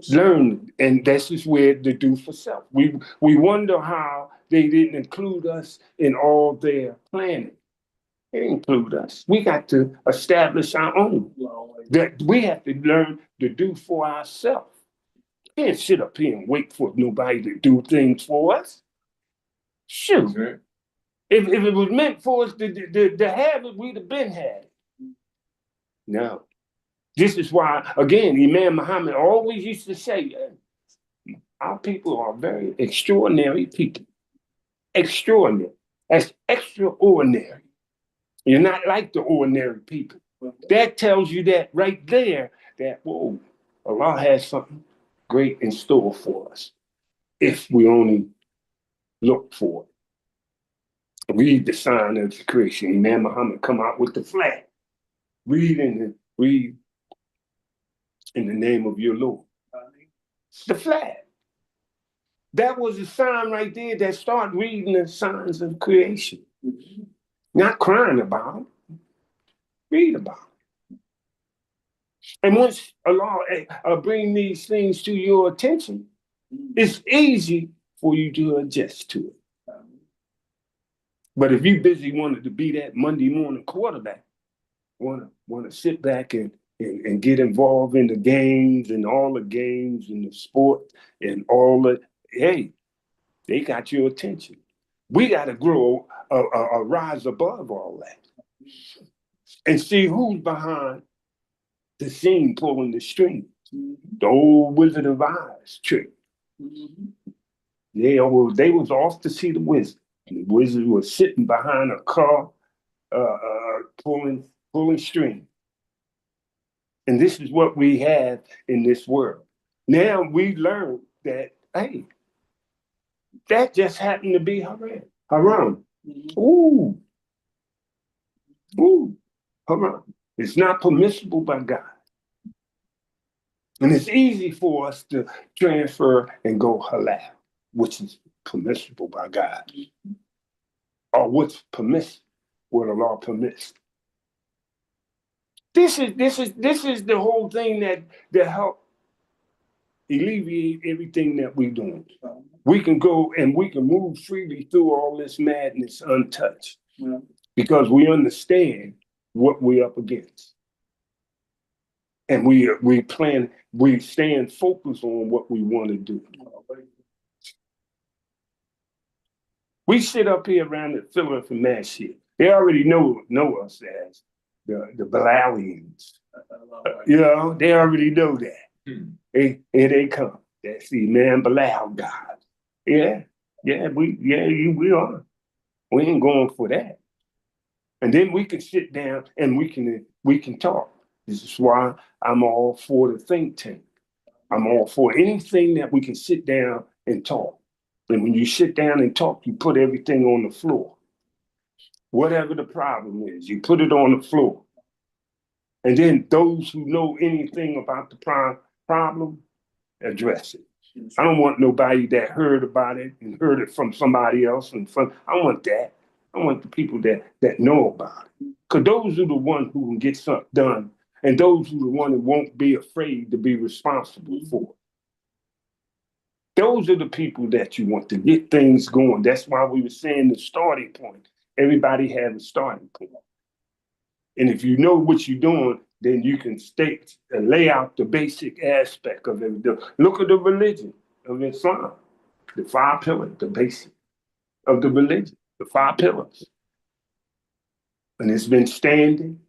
Learn, and this is where the do for self. We wonder how they didn't include us in all their planning. They didn't include us. We got to establish our own. That we have to learn to do for ourselves. Can't sit up here and wait for nobody to do things for us. Shoot. Right. If it was meant for us to have it, we'd have been had it. No. This is why, again, Imam Muhammad always used to say, our people are very extraordinary people. Extraordinary. That's extraordinary. You're not like the ordinary people. That tells you that right there, that, whoa, Allah has something great in store for us. if we only look for it. Read the sign of the creation. Imam Muhammad come out with the flag. Read in the name of your Lord. It's the flag. That was a sign right there that started reading the signs of creation. Not crying about it. Read about it. And once Allah bring these things to your attention, it's easy for you to adjust to it. But if you're busy wanting to be that Monday morning quarterback, want to sit back and get involved in the games and all the games and the sport and all the, hey, they got your attention. We got to grow a rise above all that and see who's behind the scene pulling the string. The old Wizard of Oz trick. They was off to see the wizard. The wizard was sitting behind a car, pulling string. And this is what we have in this world. Now we learn that, hey, that just happened to be haram. Haram. Ooh, haram. It's not permissible by God. And it's easy for us to transfer and go halal, which is permissible by God. Or what's permissible, what the law permits. This is the whole thing that help alleviate everything that we're doing. We can go and we can move freely through all this madness untouched because we understand what we're up against. And we stand focused on what we want to do. We sit up here around the Philip and Mass here. They already know us as the Bilalians. You know, they already know that. Here they come. That's the man Bilal God. Yeah, we are. We ain't going for that. And then we can sit down and we can talk. This is why I'm all for the think tank. I'm all for anything that we can sit down and talk. And when you sit down and talk, you put everything on the floor. Whatever the problem is, you put it on the floor. And then those who know anything about the problem, address it. I don't want nobody that heard about it and heard it from somebody else. I want that. I want the people that know about it. Because those are the ones who can get something done. And those are the ones that won't be afraid to be responsible for it. Those are the people that you want to get things going. That's why we were saying the starting point. Everybody has a starting point. And if you know what you're doing, then you can state and lay out the basic aspect of it. Look at the religion of Islam, the 5 pillars, the basic of the religion, the 5 pillars. And it's been standing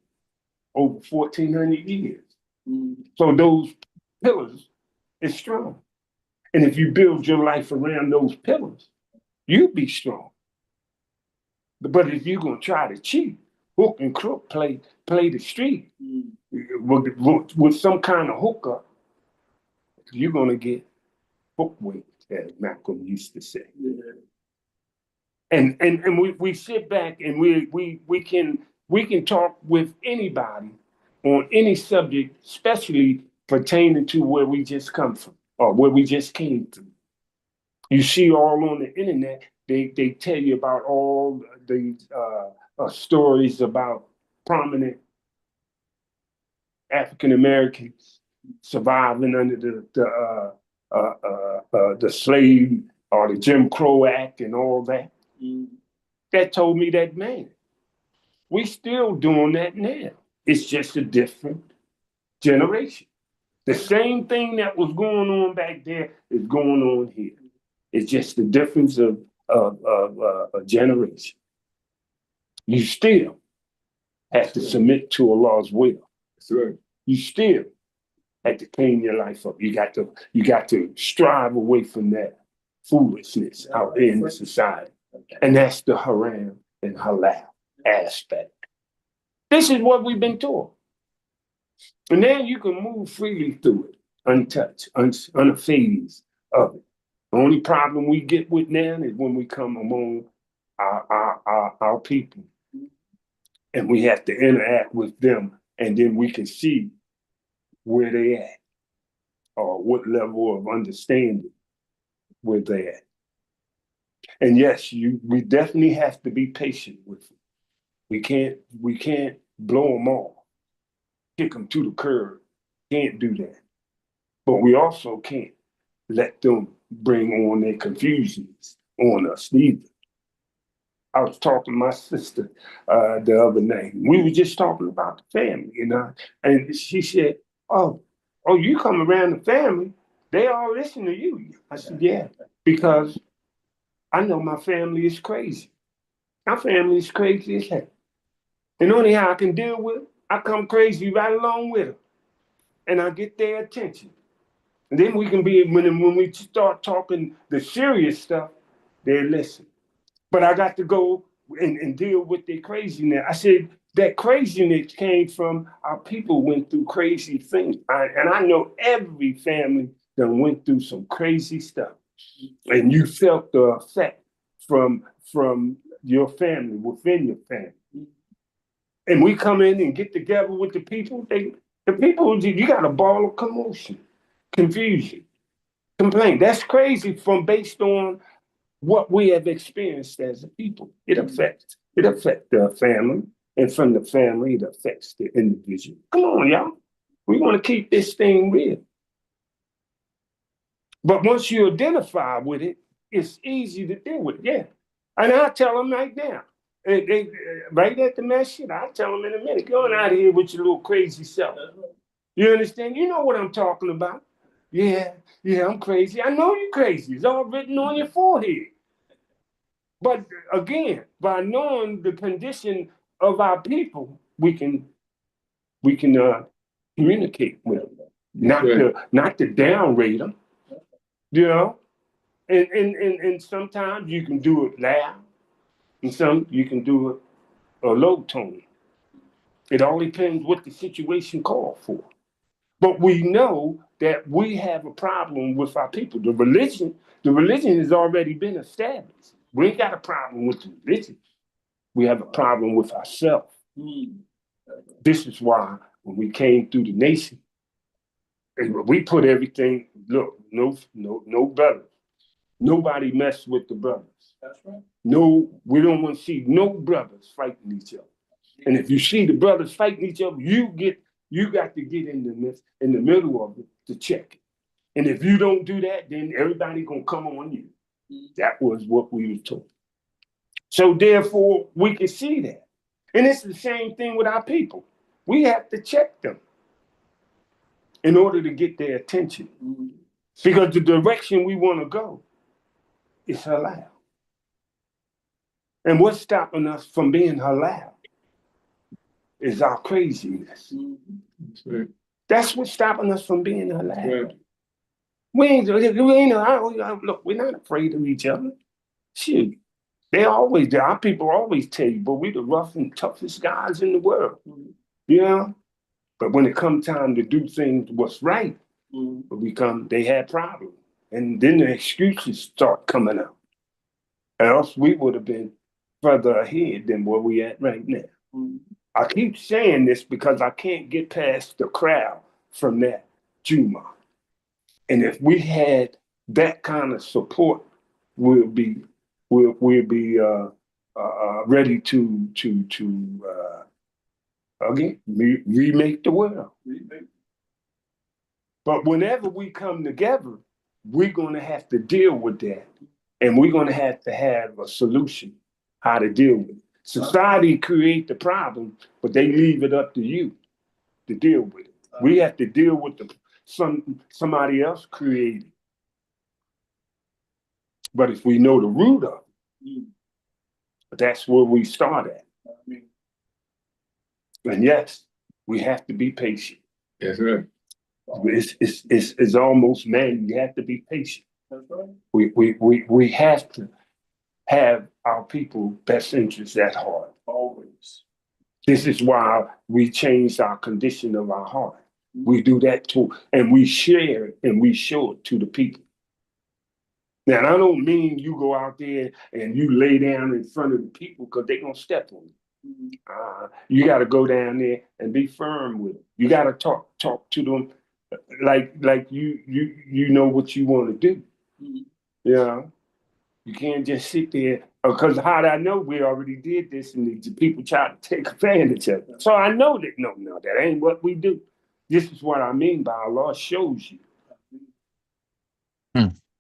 over 1,400 years. So those pillars is strong. And if you build your life around those pillars, you'll be strong. But if you're going to try to cheat, hook and crook, play the street with some kind of hookup, you're going to get hook weight, as Malcolm used to say. And we sit back and we can talk with anybody on any subject, especially pertaining to where we just come from or where we just came from. You see all on the internet, they tell you about all the stories about prominent African Americans surviving under the slave or the Jim Crow Act and all that. That told me that, man, we still doing that now. It's just a different generation. The same thing that was going on back there is going on here. It's just the difference of a generation. You still have to submit to Allah's will. That's right. You still have to clean your life up. You got to strive away from that foolishness out there in the society. And that's the haram and halal aspect. This is what we've been taught. And then you can move freely through it, untouched, unfazed of it. The only problem we get with now is when we come among our people, and we have to interact with them, and then we can see where they at, or what level of understanding where they at. And yes, we definitely have to be patient with them. We can't blow them off, kick them to the curb. Can't do that. But we also can't let them bring on their confusions on us either. I was talking to my sister the other night. We were just talking about the family, and she said, "Oh, you come around the family, they all listen to you." I said, "Yeah, because I know my family is crazy. My family is crazy as heck. And only how I can deal with it, I come crazy right along with them, and I get their attention. And then we can be, when we start talking the serious stuff, they listen. But I got to go and deal with their craziness." I said, that craziness came from our people went through crazy things. And I know every family that went through some crazy stuff. And you felt the effect from your family, within your family. And we come in and get together with the people, you got a ball of commotion, confusion, complaint. That's crazy from based on what we have experienced as a people. It affects the family, and from the family, it affects the individual. Come on, y'all. We want to keep this thing real. But once you identify with it, it's easy to deal with. Yeah. And I tell them right now, right at the mess shit, I tell them in a minute, go on out of here with your little crazy self. You understand? You know what I'm talking about. Yeah, I'm crazy. I know you're crazy. It's all written on your forehead. But again, by knowing the condition of our people, we can communicate with them, not to downrate them, you know. And sometimes you can do it loud, and some you can do it a low tone. It all depends what the situation calls for. But we know that we have a problem with our people. The religion has already been established. We ain't got a problem with the religion. We have a problem with ourselves. This is why when we came through the nation, we put everything, look, no brothers. Nobody messed with the brothers. That's right. No, we don't want to see no brothers fighting each other. And if you see the brothers fighting each other, you got to get in the middle of it to check it. And if you don't do that, then everybody gonna come on you. That was what we were told. So therefore, we can see that. And it's the same thing with our people. We have to check them in order to get their attention. Because the direction we want to go is halal. And what's stopping us from being halal is our craziness. That's what's stopping us from being halal. Look, we're not afraid of each other. Shoot. Our people always tell you, but we're the rough and toughest guys in the world. But when it comes time to do things what's right, they had problems. And then the excuses start coming out. Else we would have been further ahead than where we at right now. I keep saying this because I can't get past the crowd from that Juma. And if we had that kind of support, we'll be ready to again remake the world. But whenever we come together, we're going to have to deal with that, and we're going to have a solution how to deal with it. Society create the problem, but they leave it up to you to deal with it. We have to deal with somebody else created. But if we know the root of it, that's where we start at. And yes, we have to be patient. Yes, sir. It's almost, man, you have to be patient. That's right. We have to have our people's best interests at heart, always. This is why we changed our condition of our heart. We do that too, and we share it and we show it to the people. Now, I don't mean you go out there and you lay down in front of the people because they're gonna step on you. You got to go down there and be firm with them. You got to talk to them like you know what you want to do. You know, you can't just sit there because how do I know we already did this and the people try to take advantage of it. So I know that no, that ain't what we do. This is what I mean by Allah shows you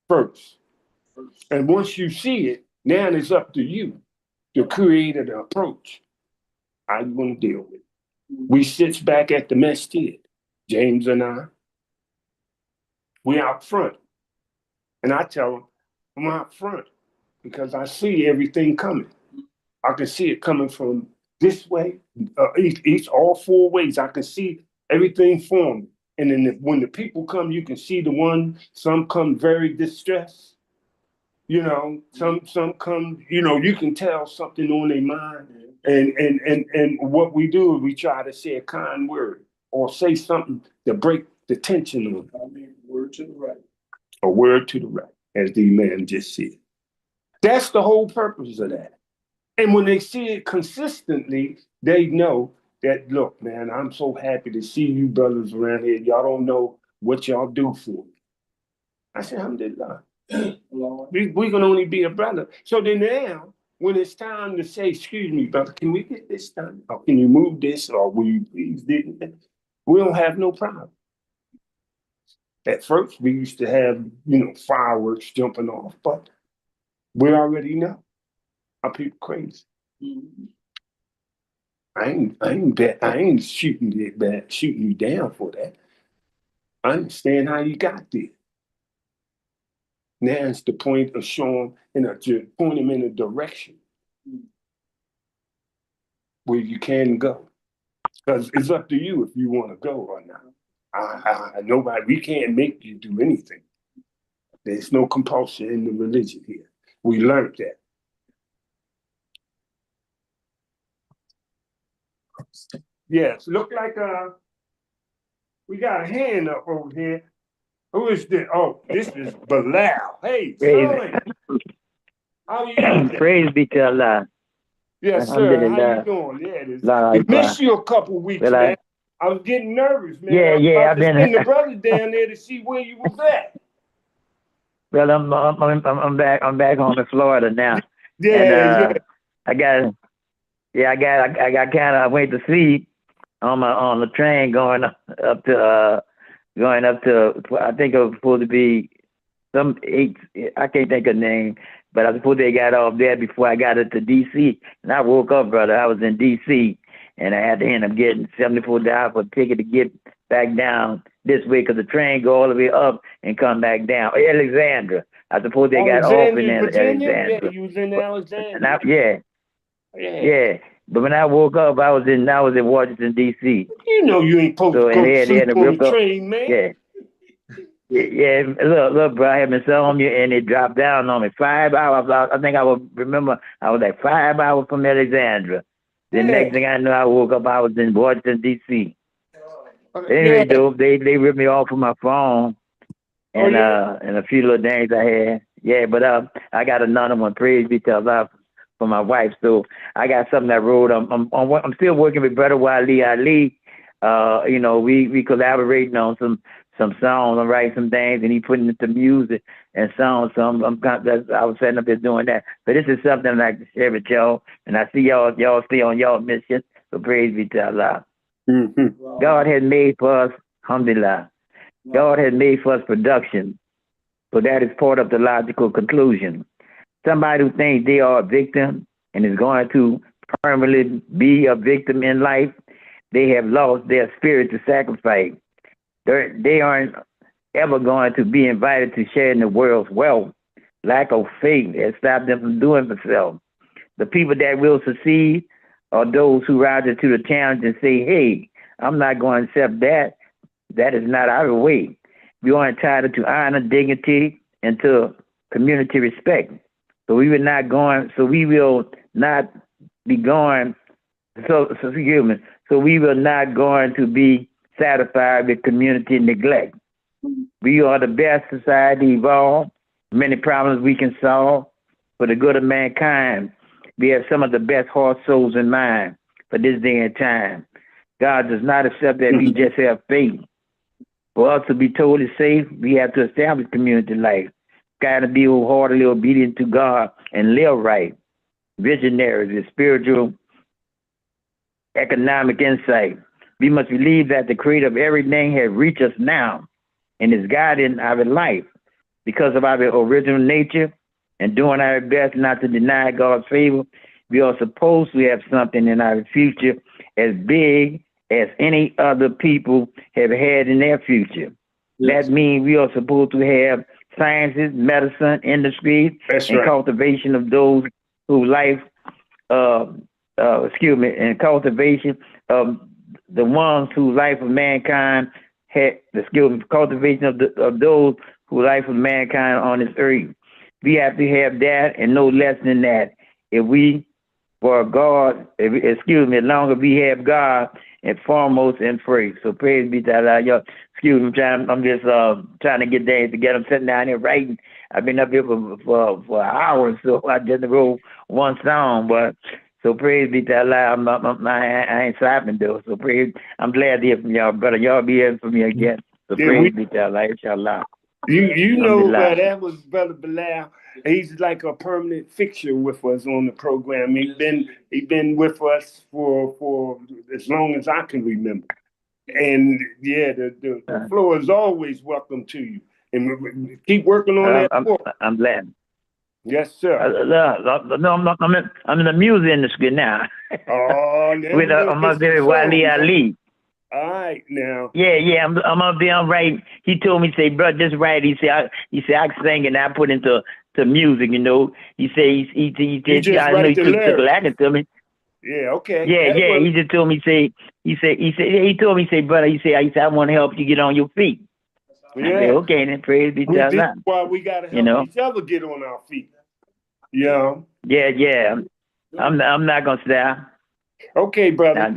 first. And once you see it, now it's up to you to create an approach. How you want to deal with it? We sits back at the masjid, James and I. We out front. And I tell them, I'm out front because I see everything coming. I can see it coming from this way, each all four ways. I can see everything forming. And then when the people come, you can see some come very distressed. You know, some come, you can tell something on their mind. And what we do is we try to say a kind word or say something to break the tension on it. I mean, word to the right. A word to the right, as the man just said. That's the whole purpose of that. And when they see it consistently, they know that, look, man, I'm so happy to see you brothers around here. Y'all don't know what y'all do for me. I said, alhamdulillah. We can only be a brother. So then now, when it's time to say, excuse me, brother, can we get this done? Or can you move this? Or will you please do that? We don't have no problem. At first, we used to have, fireworks jumping off, but we already know our people crazy. I ain't shooting you down for that. I understand how you got there. Now it's the point of showing point him in a direction where you can go. Because it's up to you if you want to go or not. We can't make you do anything. There's no compulsion in the religion here. We learned that. Yes, look like we got a hand up over here. Who is this? Oh, this is Bilal. Hey, son. How are you? Praise be to Allah. Yes, sir. How you doing? Yeah, it is. We missed you a couple weeks, man. I was getting nervous, man. I've been send the brothers down there to see where you was at. Well, I'm back home in Florida now. Yeah. I went to sleep on the train going up to I think it was supposed to be some eight. I can't think of the name, but I suppose they got off there before I got into DC. And I woke up, brother. I was in DC, and I had to end up getting $74 for a ticket to get back down this way because the train go all the way up and come back down. Alexandria. I suppose they got off in Alexandria. Yeah, you was in Alexandria. Yeah. But when I woke up, I was in Washington D.C. You know you ain't supposed to go sleep on the train, man. Yeah. Look, bro, I had my insomnia and it dropped down on me. 5 hours. I think I would remember. I was like 5 hours from Alexandria. The next thing I knew, I woke up. I was in Washington D.C. Anyway, though, they ripped me off of my phone and a few little things I had. Yeah, but I got another one. Praise be to Allah for my wife. So I got something that wrote. I'm still working with Brother Wali Ali. We collaborating on some songs. I'm writing some things, and he putting it to music and songs. So I was setting up there doing that. But this is something I'd like to share with y'all. And I see y'all stay on y'all mission. So praise be to Allah. Mm-hmm. God has made for us, alhamdulillah. God has made for us production. So that is part of the logical conclusion. Somebody who thinks they are a victim and is going to permanently be a victim in life, they have lost their spirit to sacrifice. They aren't ever going to be invited to share in the world's wealth. Lack of faith has stopped them from doing themselves. The people that will succeed are those who rise to the challenge and say, hey, I'm not going to accept that. That is not our way. We are entitled to honor, dignity, and to community respect. So we will not be going. Forgive me. So we will not going to be satisfied with community neglect. We are the best society evolved, many problems we can solve for the good of mankind. We have some of the best heart, souls, and mind for this day and time. God does not accept that we just have faith. For us to be totally safe, we have to establish community life. Got to be wholeheartedly obedient to God and live right. Visionaries with spiritual, economic insight. We must believe that the creator of everything has reached us now and is guiding our life because of our original nature and doing our best not to deny God's favor. We are supposed to have something in our future as big as any other people have had in their future. Yes. That means we are supposed to have sciences, medicine, industry, That's and right. cultivation of those whose life, and cultivation of the ones whose life of mankind had, cultivation of those whose life of mankind on this earth. We have to have that and no less than that. If we, for God, as long as we have God and foremost and free. So praise be to Allah. Yo, excuse me, I'm just trying to get there to get them sitting down here writing. I've been up here for hours, so I just wrote one song, but so praise be to Allah. I ain't slapping though. So praise, I'm glad to hear from y'all, brother. Y'all be hearing from me again. So Yeah, praise be to Allah, inshallah. You know Alhamdulillah. that was Brother Bilal. He's like a permanent fixture with us on the program. He been with us for as long as I can remember. And yeah, the floor is always welcome to you. And keep working on that. I'm glad. Yes, sir. No, I'm in the music industry now. Oh, With I'm up there with Wali Ali. All right, now. Yeah, I'm up there. I'm writing. He told me, say, bro, just write. He said, I can sing and I put into music. You know. He said he just I know write he the took lyrics. a Latin to me. Yeah, okay. Yeah. He just told me, he told me, say, brother, he said, I want to help you get on your feet. Yeah. I said, okay, then praise be to Allah. This is why we gotta help each other get on our feet. Yeah. Yeah. I'm not gonna stop. Okay, brother. I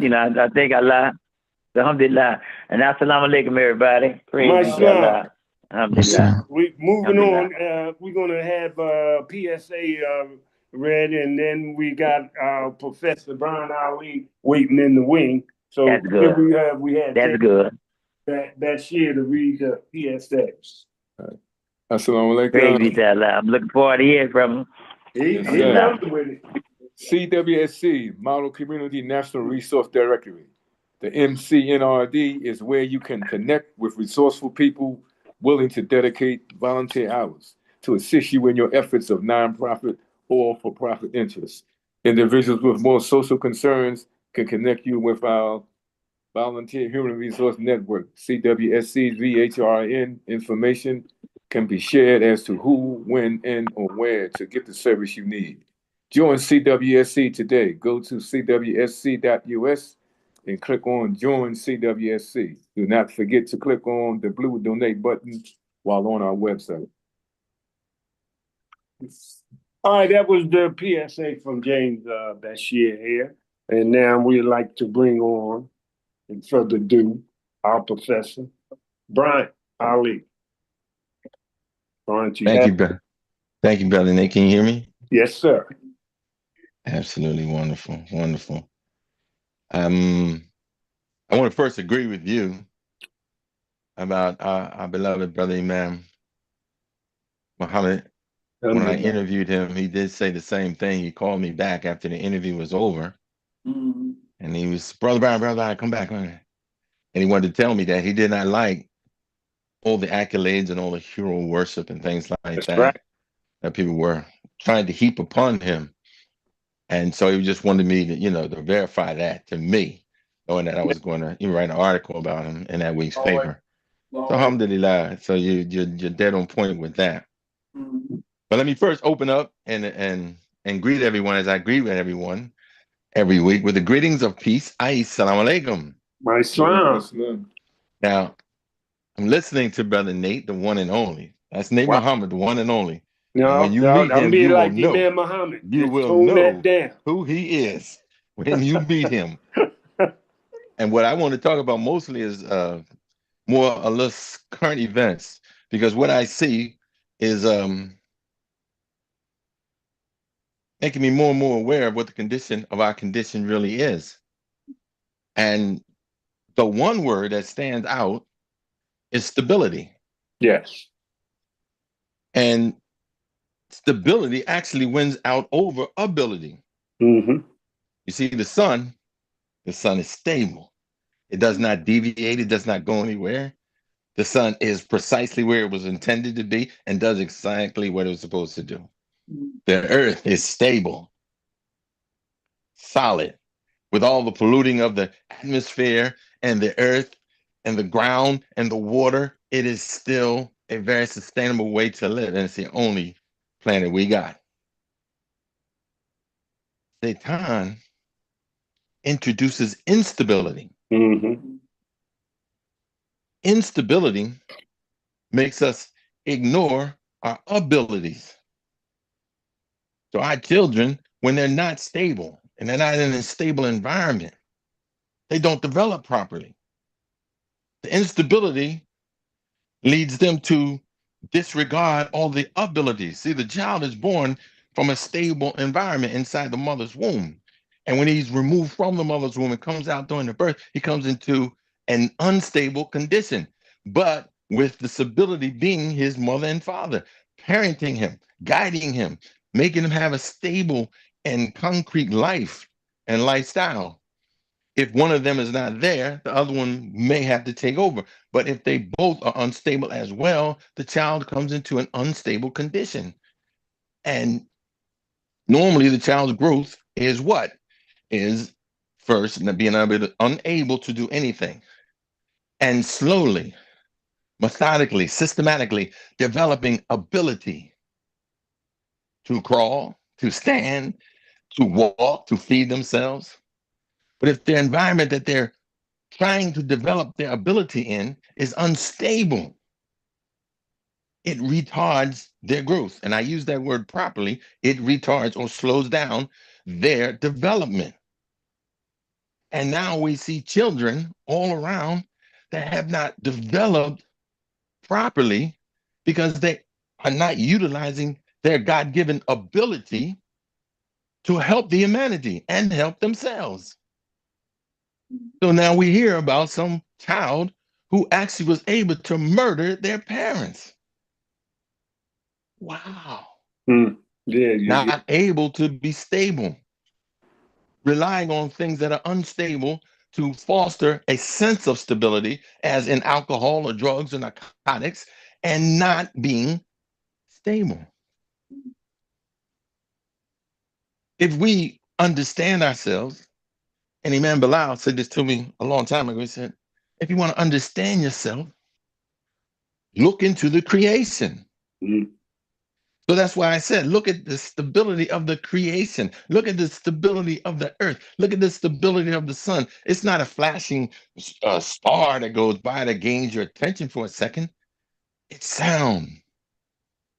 think Allah. Alhamdulillah. And assalamu alaikum, everybody. Praise be to Allah. Alhamdulillah. We moving on. We're gonna have PSA read, and then we got Professor Brian Ali waiting in the wing. So that's good. We had that's good. That's here to read the PSA. Assalamu alaikum. Praise be to Allah. I'm looking forward to hearing from him. He's done with it. CWSC, Model Community National Resource Directory. The MCNRD is where you can connect with resourceful people willing to dedicate volunteer hours to assist you in your efforts of nonprofit or for-profit interests. Individuals with more social concerns can connect you with our Volunteer Human Resource Network. CWSC's VHRN information can be shared as to who, when, and or where to get the service you need. Join CWSC today. Go to cwsc.us and click on Join CWSC. Do not forget to click on the blue donate button while on our website. All right, that was the PSA from James Bashir here. And now we'd like to bring on, in further ado, our professor, Brian Ali. Thank you, Brother Nick. Can you hear me? Yes, sir. Absolutely wonderful. I want to first agree with you about our beloved brother Imam Muhammad. When I interviewed him, he did say the same thing. He called me back after the interview was over. Mm-hmm. And he was, Brother Brian, come back. And he wanted to tell me that he did not like all the accolades and all the hero worship and things like that that people were trying to heap upon him. And so he just wanted me to, to verify that to me, knowing that I was going to write an article about him in that week's paper. So alhamdulillah, so you're dead on point with that. Mm-hmm. But let me first open up and greet everyone as I greet everyone every week with the greetings of peace. Assalamu alaikum. My salam. Now, I'm listening to Brother Nate, the one and only. That's Nate Muhammad, the one and only. No, when you meet him, you like will know. Muhammad. You will know who he is when you meet him. And what I want to talk about mostly is more or less current events, because what I see is making me more and more aware of what the condition of our condition really is. And the one word that stands out is stability. Yes. And stability actually wins out over ability. Mm-hmm. You see, the sun is stable. It does not deviate, it does not go anywhere. The sun is precisely where it was intended to be and does exactly what it was supposed to do. The earth is stable, solid, with all the polluting of the atmosphere and the earth and the ground and the water. It is still a very sustainable way to live, and it's the only planet we got. Satan introduces instability. Mm-hmm. Instability makes us ignore our abilities. So our children, when they're not stable and they're not in a stable environment, they don't develop properly. The instability leads them to disregard all the abilities. See, the child is born from a stable environment inside the mother's womb. And when he's removed from the mother's womb and comes out during the birth, he comes into an unstable condition. But with the stability being his mother and father, parenting him, guiding him, making him have a stable and concrete life and lifestyle. If one of them is not there, the other one may have to take over. But if they both are unstable as well, the child comes into an unstable condition. And normally the child's growth is what? Is first being unable to do anything. And slowly, methodically, systematically developing ability to crawl, to stand, to walk, to feed themselves. But if the environment that they're trying to develop their ability in is unstable, it retards their growth. And I use that word properly. It retards or slows down their development. And now we see children all around that have not developed properly because they are not utilizing their God-given ability to help the humanity and help themselves. So now we hear about some child who actually was able to murder their parents. Wow. Yeah, Not able to be stable, relying on things that are unstable to foster a sense of stability, as in alcohol or drugs or narcotics, and not being stable. If we understand ourselves, and Imam Bilal said this to me a long time ago, he said, if you want to understand yourself, look into the creation. Mm-hmm. So that's why I said, look at the stability of the creation. Look at the stability of the earth. Look at the stability of the sun. It's not a flashing star that goes by that gains your attention for a second. It's sound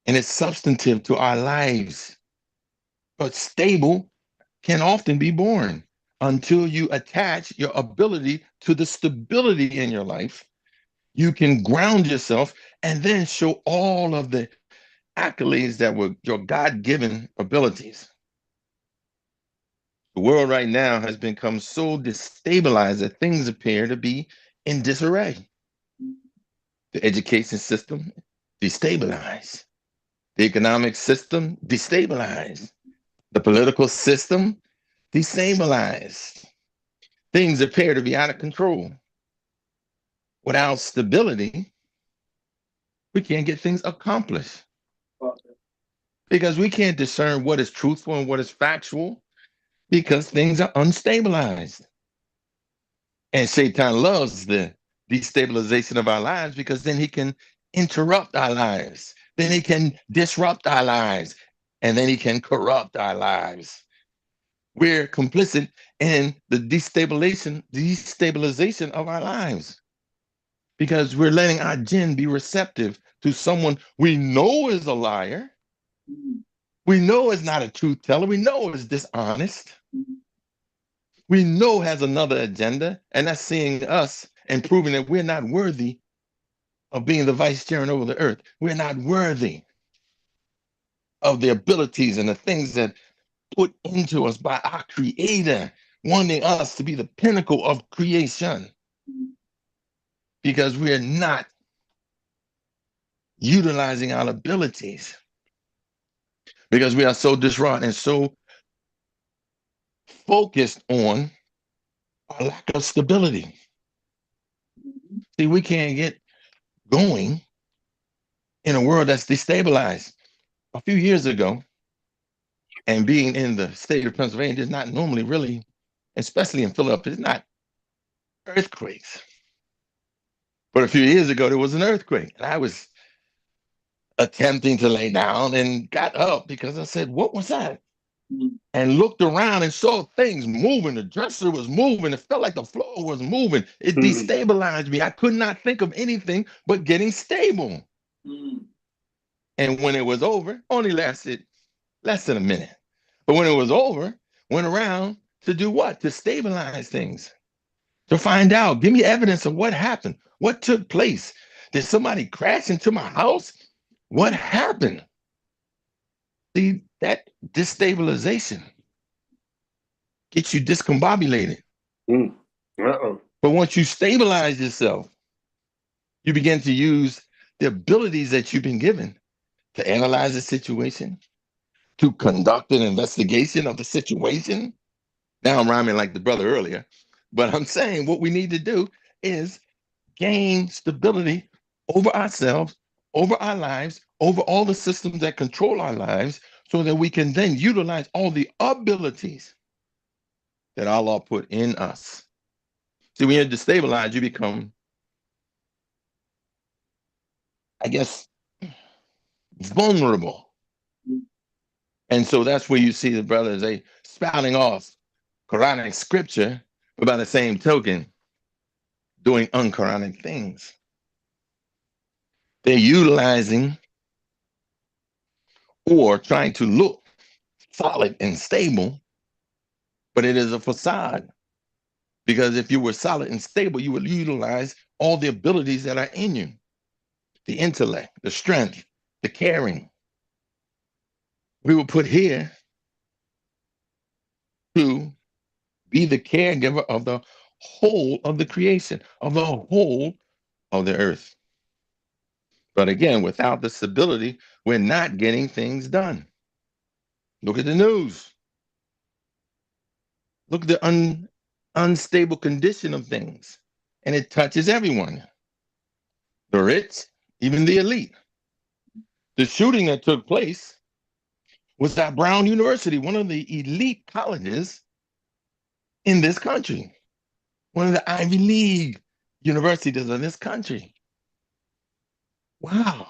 and it's substantive to our lives. But stable can often be boring until you attach your ability to the stability in your life. You can ground yourself and then show all of the accolades that were your God-given abilities. The world right now has become so destabilized that things appear to be in disarray. The education system destabilized. The economic system destabilized. The political system destabilized. Things appear to be out of control. Without stability, we can't get things accomplished because we can't discern what is truthful and what is factual because things are unstabilized. And Shaitan loves the destabilization of our lives because then he can interrupt our lives. Then he can disrupt our lives. And then he can corrupt our lives. We're complicit in the destabilization of our lives because we're letting our jinn be receptive to someone we know is a liar. We know is not a truth teller. We know is dishonest. We know has another agenda, and that's seeing us and proving that we're not worthy of being the vicegerent over the earth. We're not worthy of the abilities and the things that put into us by our Creator, wanting us to be the pinnacle of creation, because we're not utilizing our abilities, because we are so distraught and so focused on our lack of stability. See, we can't get going in a world that's destabilized. A few years ago, and being in the state of Pennsylvania, there's not normally really, especially in Philadelphia, it's not earthquakes. But a few years ago, there was an earthquake. And I was attempting to lay down and got up because I said, what was that? And looked around and saw things moving. The dresser was moving. It felt like the floor was moving. It destabilized me. I could not think of anything but getting stable. And when it was over, only lasted less than a minute. But when it was over, went around to do what? To stabilize things, to find out, give me evidence of what happened, what took place. Did somebody crash into my house? What happened? See, that destabilization gets you discombobulated. But once you stabilize yourself, you begin to use the abilities that you've been given to analyze the situation, to conduct an investigation of the situation. Now I'm rhyming like the brother earlier, but I'm saying what we need to do is gain stability over ourselves, over our lives, over all the systems that control our lives, so that we can then utilize all the abilities that Allah put in us. See, when you're destabilized, you become, I guess, vulnerable. And so that's where you see the brothers, they spouting off Quranic scripture, but by the same token, doing unquranic things. They're utilizing or trying to look solid and stable, but it is a facade. Because if you were solid and stable, you would utilize all the abilities that are in you, the intellect, the strength, the caring. We were put here to be the caregiver of the whole of the creation, of the whole of the earth. But again, without the stability, we're not getting things done. Look at the news. Look at the unstable condition of things. And it touches everyone. The rich, even the elite. The shooting that took place was at Brown University, one of the elite colleges in this country, one of the Ivy League universities in this country. Wow.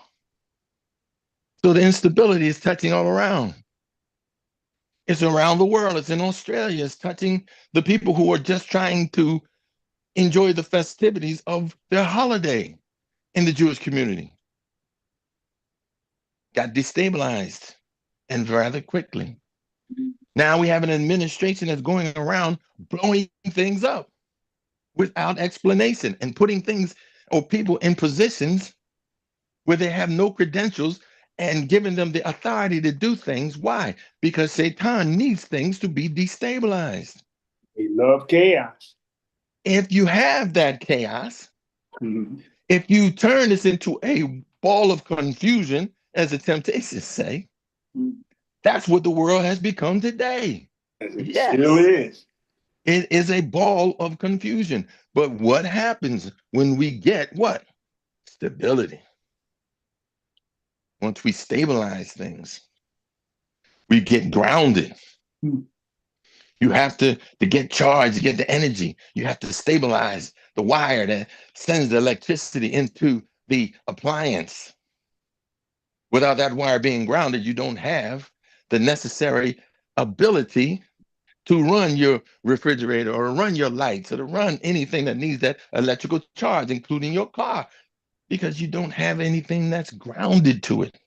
So the instability is touching all around. It's around the world. It's in Australia. It's touching the people who are just trying to enjoy the festivities of their holiday in the Jewish community. Got destabilized, and rather quickly. Now we have an administration that's going around blowing things up without explanation and putting things or people in positions where they have no credentials and giving them the authority to do things. Why? Because Satan needs things to be destabilized. They love chaos. If you have that chaos, if you turn this into a ball of confusion, as the Temptations say, that's what the world has become today. It Yes. still is. It is a ball of confusion. But what happens when we get what? Stability. Once we stabilize things, we get grounded. You have to get charged, to get the energy. You have to stabilize the wire that sends the electricity into the appliance. Without that wire being grounded, you don't have the necessary ability to run your refrigerator or run your lights or to run anything that needs that electrical charge, including your car, because you don't have anything that's grounded to it.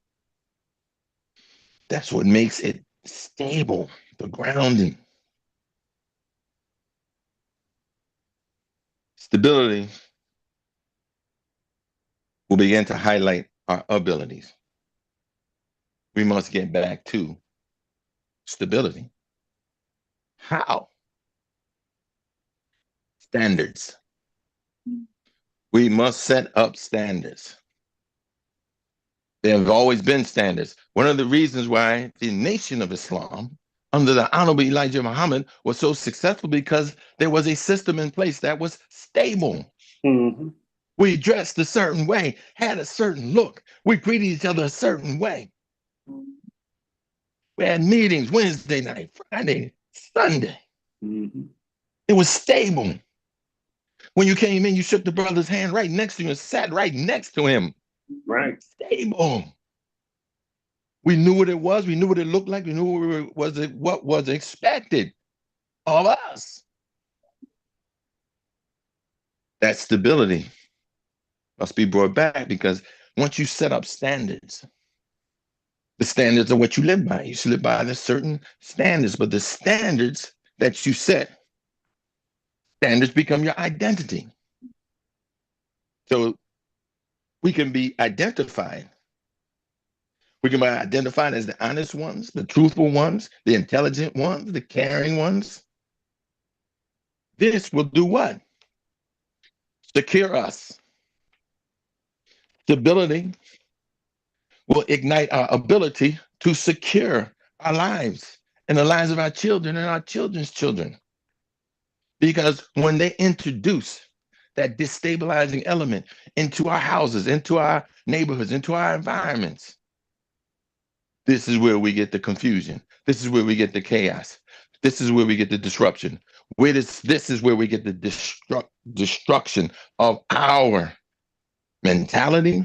That's what makes it stable, the grounding. Stability will begin to highlight our abilities. We must get back to stability. How? Standards. We must set up standards. There have always been standards. One of the reasons why the Nation of Islam, under the Honorable Elijah Muhammad, was so successful because there was a system in place that was stable. Mm-hmm. We dressed a certain way, had a certain look. We greeted each other a certain way. We had meetings Wednesday night, Friday, Sunday. Mm-hmm. It was stable. When you came in, you shook the brother's hand right next to you and sat right next to him. Right. Stable. We knew what it was. We knew what it looked like. We knew what was expected of us. That stability must be brought back, because once you set up standards, the standards are what you live by. You should live by the certain standards, but the standards that you set, standards become your identity. So we can be identified. We can be identified as the honest ones, the truthful ones, the intelligent ones, the caring ones. This will do what? Secure us. Stability will ignite our ability to secure our lives and the lives of our children and our children's children. Because when they introduce that destabilizing element into our houses, into our neighborhoods, into our environments, this is where we get the confusion. This is where we get the chaos. This is where we get the disruption. This is where we get the destruction of our mentality,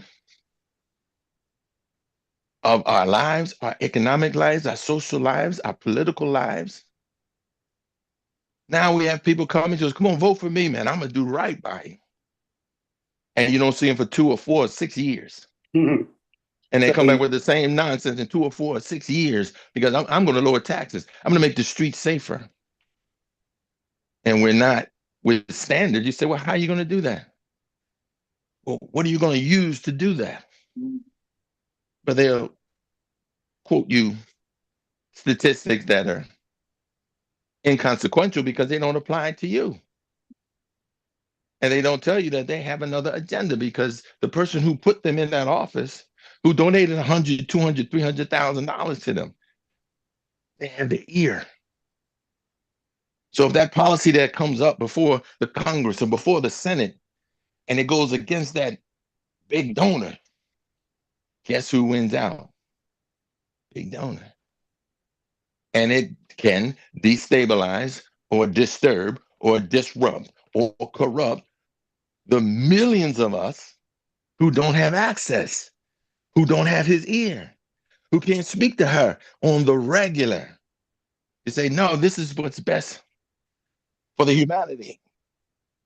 of our lives, our economic lives, our social lives, our political lives. Now we have people coming to us, come on, vote for me, man. I'm going to do right by you. And you don't see them for 2 or 4 or 6 years. Mm-hmm. And they come back with the same nonsense in 2 or 4 or 6 years, because I'm going to lower taxes. I'm going to make the streets safer. And we're not with standards. You say, well, how are you going to do that? Well, what are you going to use to do that? But they'll quote you statistics that are inconsequential because they don't apply to you. And they don't tell you that they have another agenda, because the person who put them in that office, who donated $100, $200, $300,000 to them, they have the ear. So if that policy that comes up before the Congress or before the Senate, and it goes against that big donor, guess who wins out? Big donor. And it can destabilize or disturb or disrupt or corrupt the millions of us who don't have access, who don't have his ear, who can't speak to her on the regular. You say, no, this is what's best for the humanity.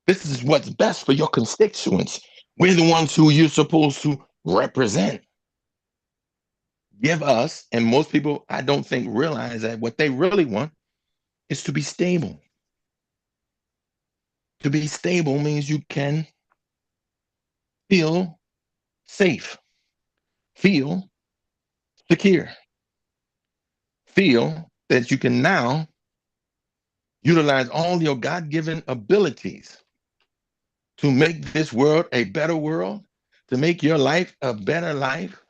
This is what's best for your constituents. We're the ones who you're supposed to represent. Give us, and most people, I don't think, realize that what they really want is to be stable. To be stable means you can feel safe, feel secure, feel that you can now utilize all your God-given abilities to make this world a better world, to make your life a better life,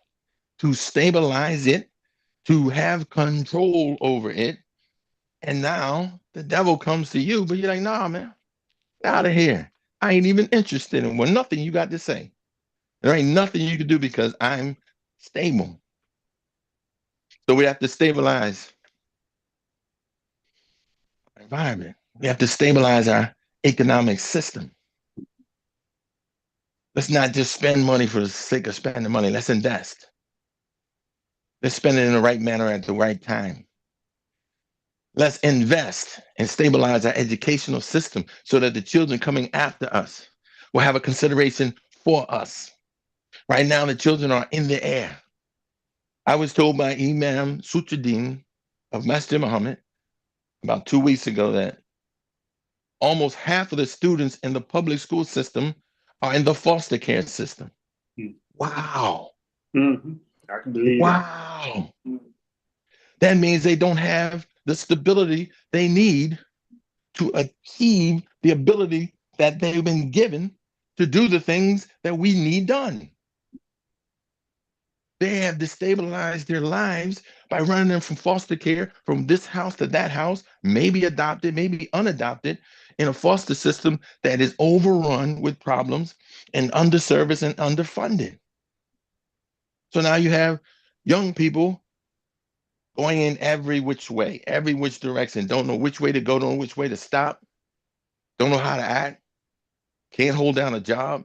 to stabilize it, to have control over it. And now the devil comes to you, but you're like, nah, man, get out of here. I ain't even interested in nothing you got to say. There ain't nothing you can do because I'm stable. So we have to stabilize our environment. We have to stabilize our economic system. Let's not just spend money for the sake of spending money. Let's invest. Let's spend it in the right manner at the right time. Let's invest and stabilize our educational system so that the children coming after us will have a consideration for us. Right now, the children are in the air. I was told by Imam Sutruddin of Masjid Muhammad about 2 weeks ago that almost half of the students in the public school system are in the foster care system. Mm-hmm. Wow. Mm-hmm. I can believe wow. That means they don't have the stability they need to achieve the ability that they've been given to do the things that we need done. They have destabilized their lives by running them from foster care, from this house to that house, maybe adopted, maybe unadopted, in a foster system that is overrun with problems and underserviced and underfunded. So now you have young people going in every which way, every which direction, don't know which way to go, don't know which way to stop, don't know how to act, can't hold down a job.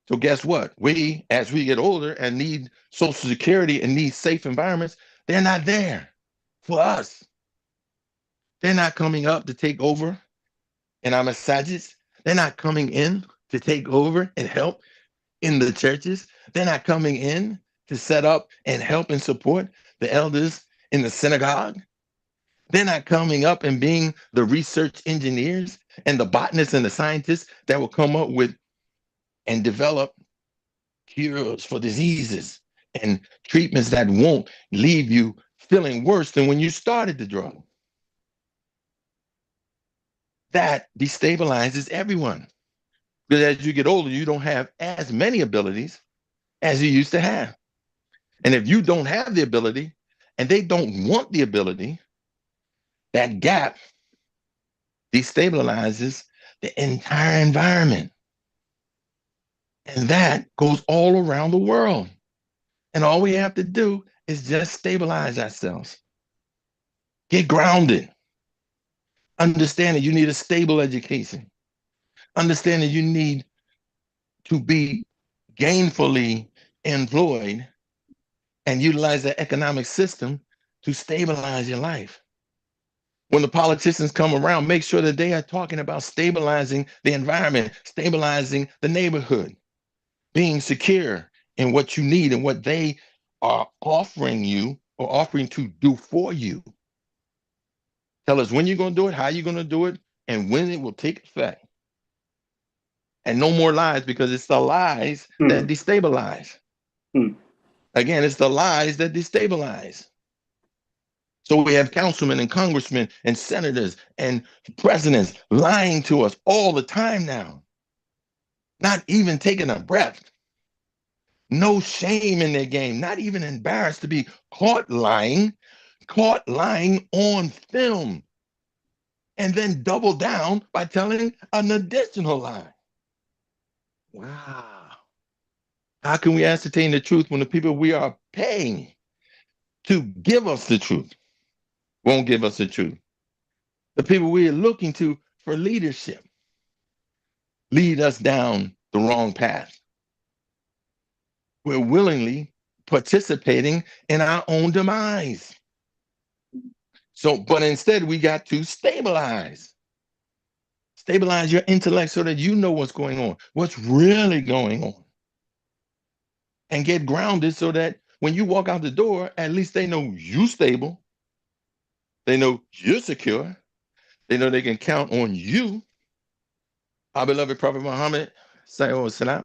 So guess what? We, as we get older and need Social Security and need safe environments, they're not there for us. They're not coming up to take over in our massages. They're not coming in to take over and help in the churches. They're not coming in to set up and help and support the elders in the synagogue. They're not coming up and being the research engineers and the botanists and the scientists that will come up with and develop cures for diseases and treatments that won't leave you feeling worse than when you started the drug. That destabilizes everyone. Because as you get older, you don't have as many abilities as you used to have. And if you don't have the ability and they don't want the ability, that gap destabilizes the entire environment. And that goes all around the world. And all we have to do is just stabilize ourselves. Get grounded. Understand that you need a stable education. Understand that you need to be gainfully employed and utilize the economic system to stabilize your life. When the politicians come around, make sure that they are talking about stabilizing the environment, stabilizing the neighborhood, being secure in what you need and what they are offering you or offering to do for you. Tell us when you're going to do it, how you're going to do it, and when it will take effect. And no more lies, because it's the lies that destabilize. Again, it's the lies that destabilize. So we have councilmen and congressmen and senators and presidents lying to us all the time now, not even taking a breath. No shame in their game, not even embarrassed to be caught lying on film, and then double down by telling an additional lie. Wow. How can we ascertain the truth when the people we are paying to give us the truth won't give us the truth? The people we are looking to for leadership lead us down the wrong path. We're willingly participating in our own demise. So, but instead we got to stabilize your intellect so that you know what's going on, what's really going on, and get grounded so that when you walk out the door, at least they know you stable. They know you're secure. They know they can count on you. Our beloved Prophet Muhammad salam,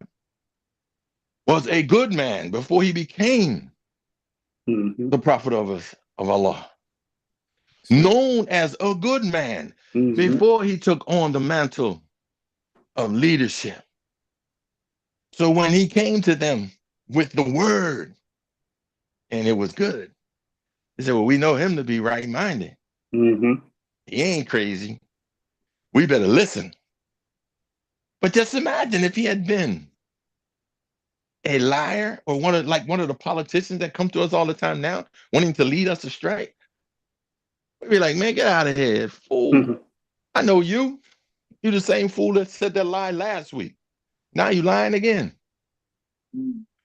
was a good man before he became the prophet of Allah. Known as a good man before he took on the mantle of leadership. So when he came to them with the word and it was good, they said, well, we know him to be right-minded. He ain't crazy. We better listen. But just imagine if he had been a liar or one of the politicians that come to us all the time now, wanting to lead us astray. We'd be like, man, get out of here, fool. I know you. You're the same fool that said that lie last week. Now you lying again.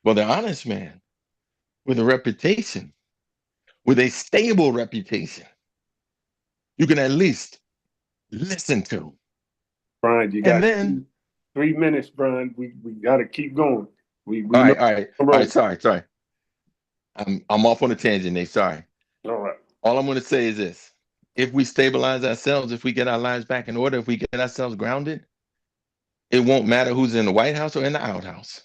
Well, the honest man with a reputation, with a stable reputation, you can at least listen to. Brian, you got 3 minutes, Brian. We got to keep going. All right. Sorry. I'm off on a tangent, Nate. Sorry. All right. All I'm going to say is this. If we stabilize ourselves, if we get our lives back in order, if we get ourselves grounded, it won't matter who's in the White House or in the outhouse.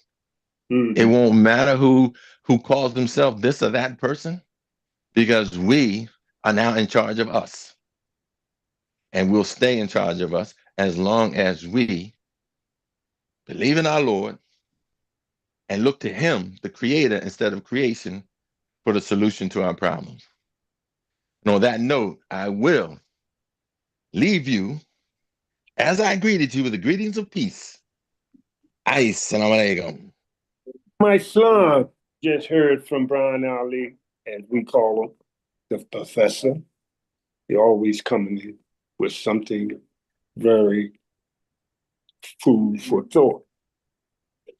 It won't matter who calls themselves this or that person, because we are now in charge of us. And will stay in charge of us as long as we believe in our Lord and look to him, the creator, instead of creation, for the solution to our problems. And on that note, I will leave you as I greeted you with the greetings of peace. Assalamu alaikum. My son just heard from Brian Ali, as we call him, the professor. He always coming in with something very food for thought.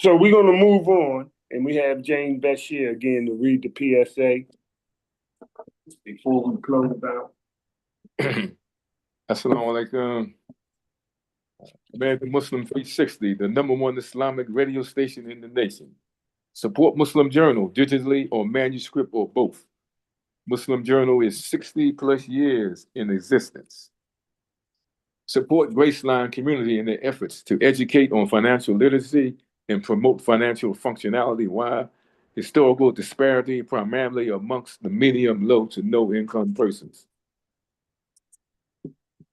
So we're going to move on, and we have James Bashir again to read the PSA before we close out. Assalamu alaikum. American Muslim 360, the #1 Islamic radio station in the nation. Support Muslim Journal digitally or manuscript or both. Muslim Journal is 60 plus years in existence. Support Graceline community in their efforts to educate on financial literacy and promote financial functionality while historical disparity primarily amongst the medium, low to no income persons.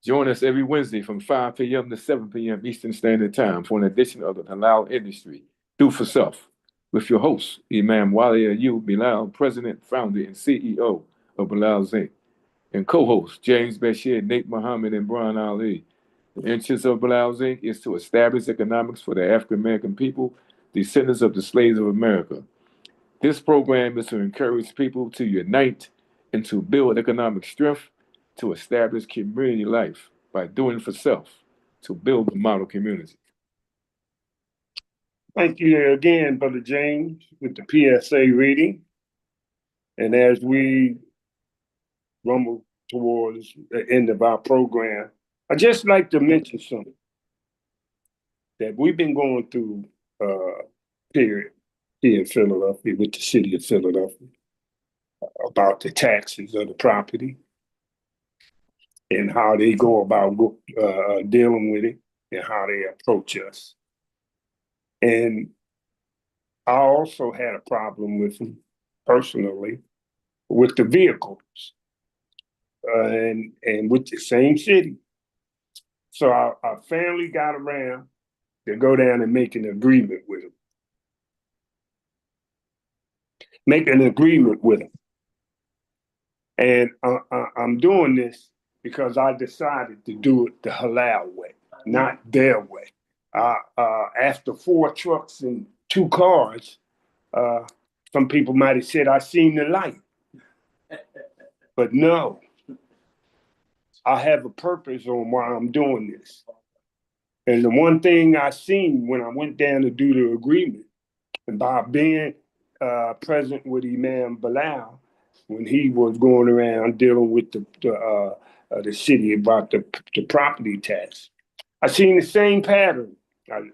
Join us every Wednesday from 5 p.m. to 7 p.m. Eastern Standard Time for an edition of the Halal Industry, Do for Self, with your host, Imam Wali Ayub Bilal, President, Founder, and CEO of Bilal Zinc, and co-host James Bashir, Nate Muhammad, and Brian Ali. The interest of Bilal Zinc is to establish economics for the African American people, descendants of the slaves of America. This program is to encourage people to unite and to build economic strength, to establish community life by doing for self, to build a model community. Thank you again, Brother James, with the PSA reading. And as we rumble towards the end of our program, I'd just like to mention something that we've been going through period here in Philadelphia with the city of Philadelphia about the taxes of the property and how they go about dealing with it and how they approach us. And I also had a problem with them personally with the vehicles and with the same city. So our family got around to go down and make an agreement with them. Make an agreement with them. And I'm doing this because I decided to do it the halal way, not their way. After 4 trucks and 2 cars, some people might have said I seen the light. But no, I have a purpose on why I'm doing this. And the one thing I seen when I went down to do the agreement, and by being present with Imam Bilal, when he was going around dealing with the city about the property tax, I seen the same pattern.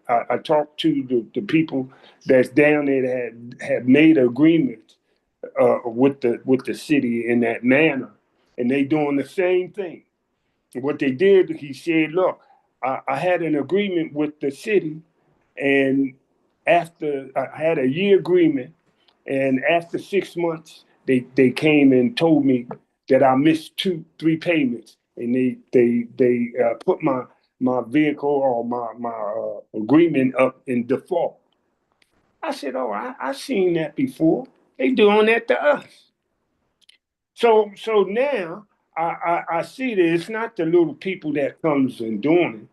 I talked to the people that's down there that had made agreements with the city in that manner, and they doing the same thing. What they did, he said, look, I had an agreement with the city, and after I had a year agreement, and after 6 months, they came and told me that I missed 3 payments, and they put my vehicle or my agreement up in default. I said, oh, I seen that before. They doing that to us. So now I see that it's not the little people that comes and doing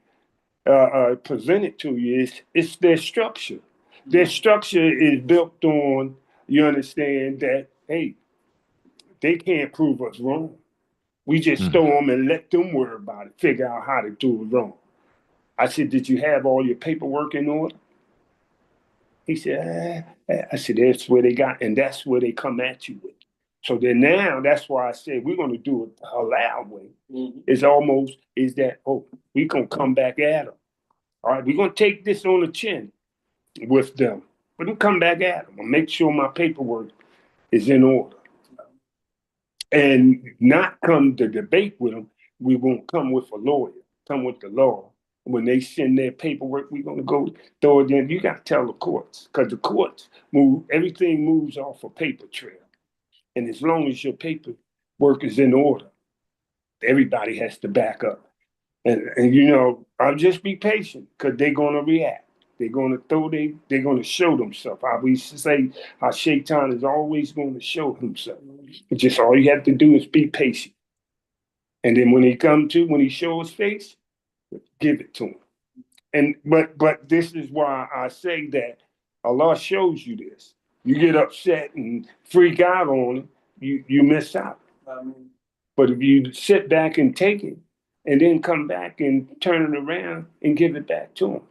it, present it to you. It's their structure. Their structure is built on, you understand, that, hey, they can't prove us wrong. We just throw them and let them worry about it, figure out how to do it wrong. I said, did you have all your paperwork in order? He said, I said, that's where they got, and that's where they come at you with. So then now, that's why I said, we're going to do it the halal way. It's almost, is that, oh, we're going to come back at them. All right, we're going to take this on the chin with them. We're going to come back at them and make sure my paperwork is in order. And not come to debate with them. We won't come with a lawyer, come with the law. When they send their paperwork, we're going to go throw it in. You got to tell the courts, because the courts move, everything moves off a paper trail. And as long as your paper work is in order. Everybody has to back up. And you know, I'll just be patient because they're gonna react. They're gonna they're gonna show themselves. I we say how Shaitan is always gonna show himself. It's just all you have to do is be patient. And then when he shows his face, give it to him. And but this is why I say that Allah shows you this. You get upset and freak out on him, you miss out. But if you sit back and take it, and then come back and turn it around and give it back to him.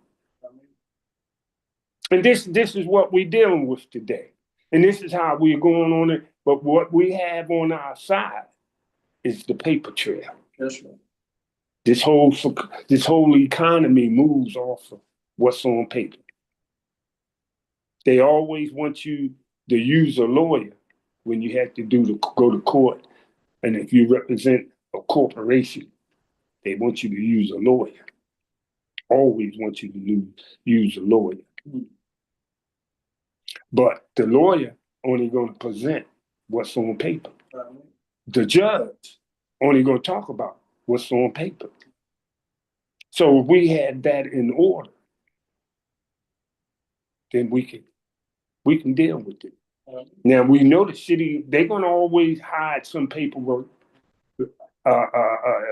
And this is what we're dealing with today. And this is how we're going on it. But what we have on our side is the paper trail. That's right. This whole economy moves off of what's on paper. They always want you to use a lawyer when you have to go to court. And if you represent a corporation, they want you to use a lawyer. Always want you to use a lawyer. But the lawyer only going to present what's on paper. The judge only going to talk about what's on paper. So if we had that in order, then we can deal with it. Now we know the city, they're going to always hide some paperwork,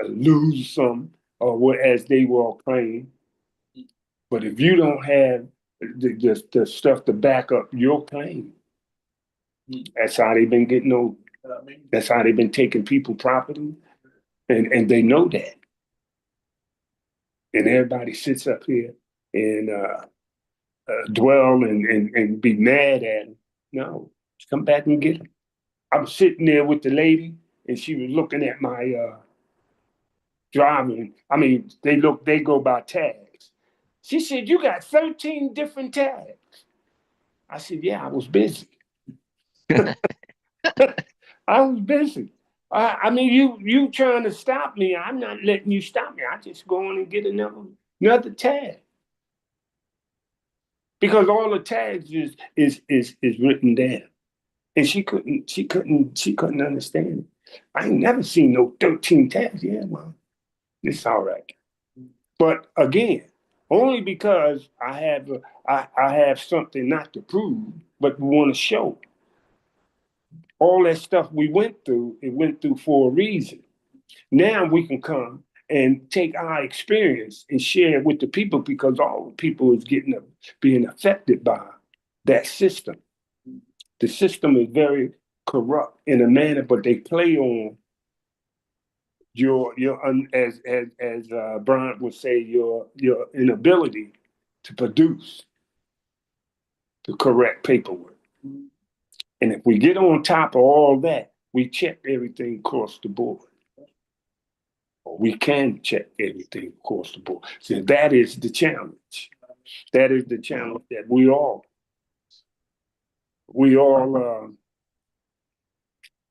lose some, or what as they will claim. But if you don't have the stuff to back up your claim, that's how they've been getting over. That's how they've been taking people's property, and they know that. And everybody sits up here and dwell and be mad at them. No, come back and get them. I was sitting there with the lady, and she was looking at my driving. I mean, they go by tags. She said, "You got 13 different tags." I said, "Yeah, I was busy." I was busy. I mean, you trying to stop me. I'm not letting you stop me. I just go on and get another tag. Because all the tags is written down. And she couldn't understand it. I ain't never seen no 13 tags. Yeah, well, it's all right. But again, only because I have something not to prove, but we want to show. All that stuff we went through, it went through for a reason. Now we can come and take our experience and share it with the people because all the people is being affected by that system. The system is very corrupt in a manner, but they play on your as Bryant would say, your inability to produce the correct paperwork. And if we get on top of all that, we check everything across the board. Or we can check everything across the board. So that is the challenge. That is the challenge that we all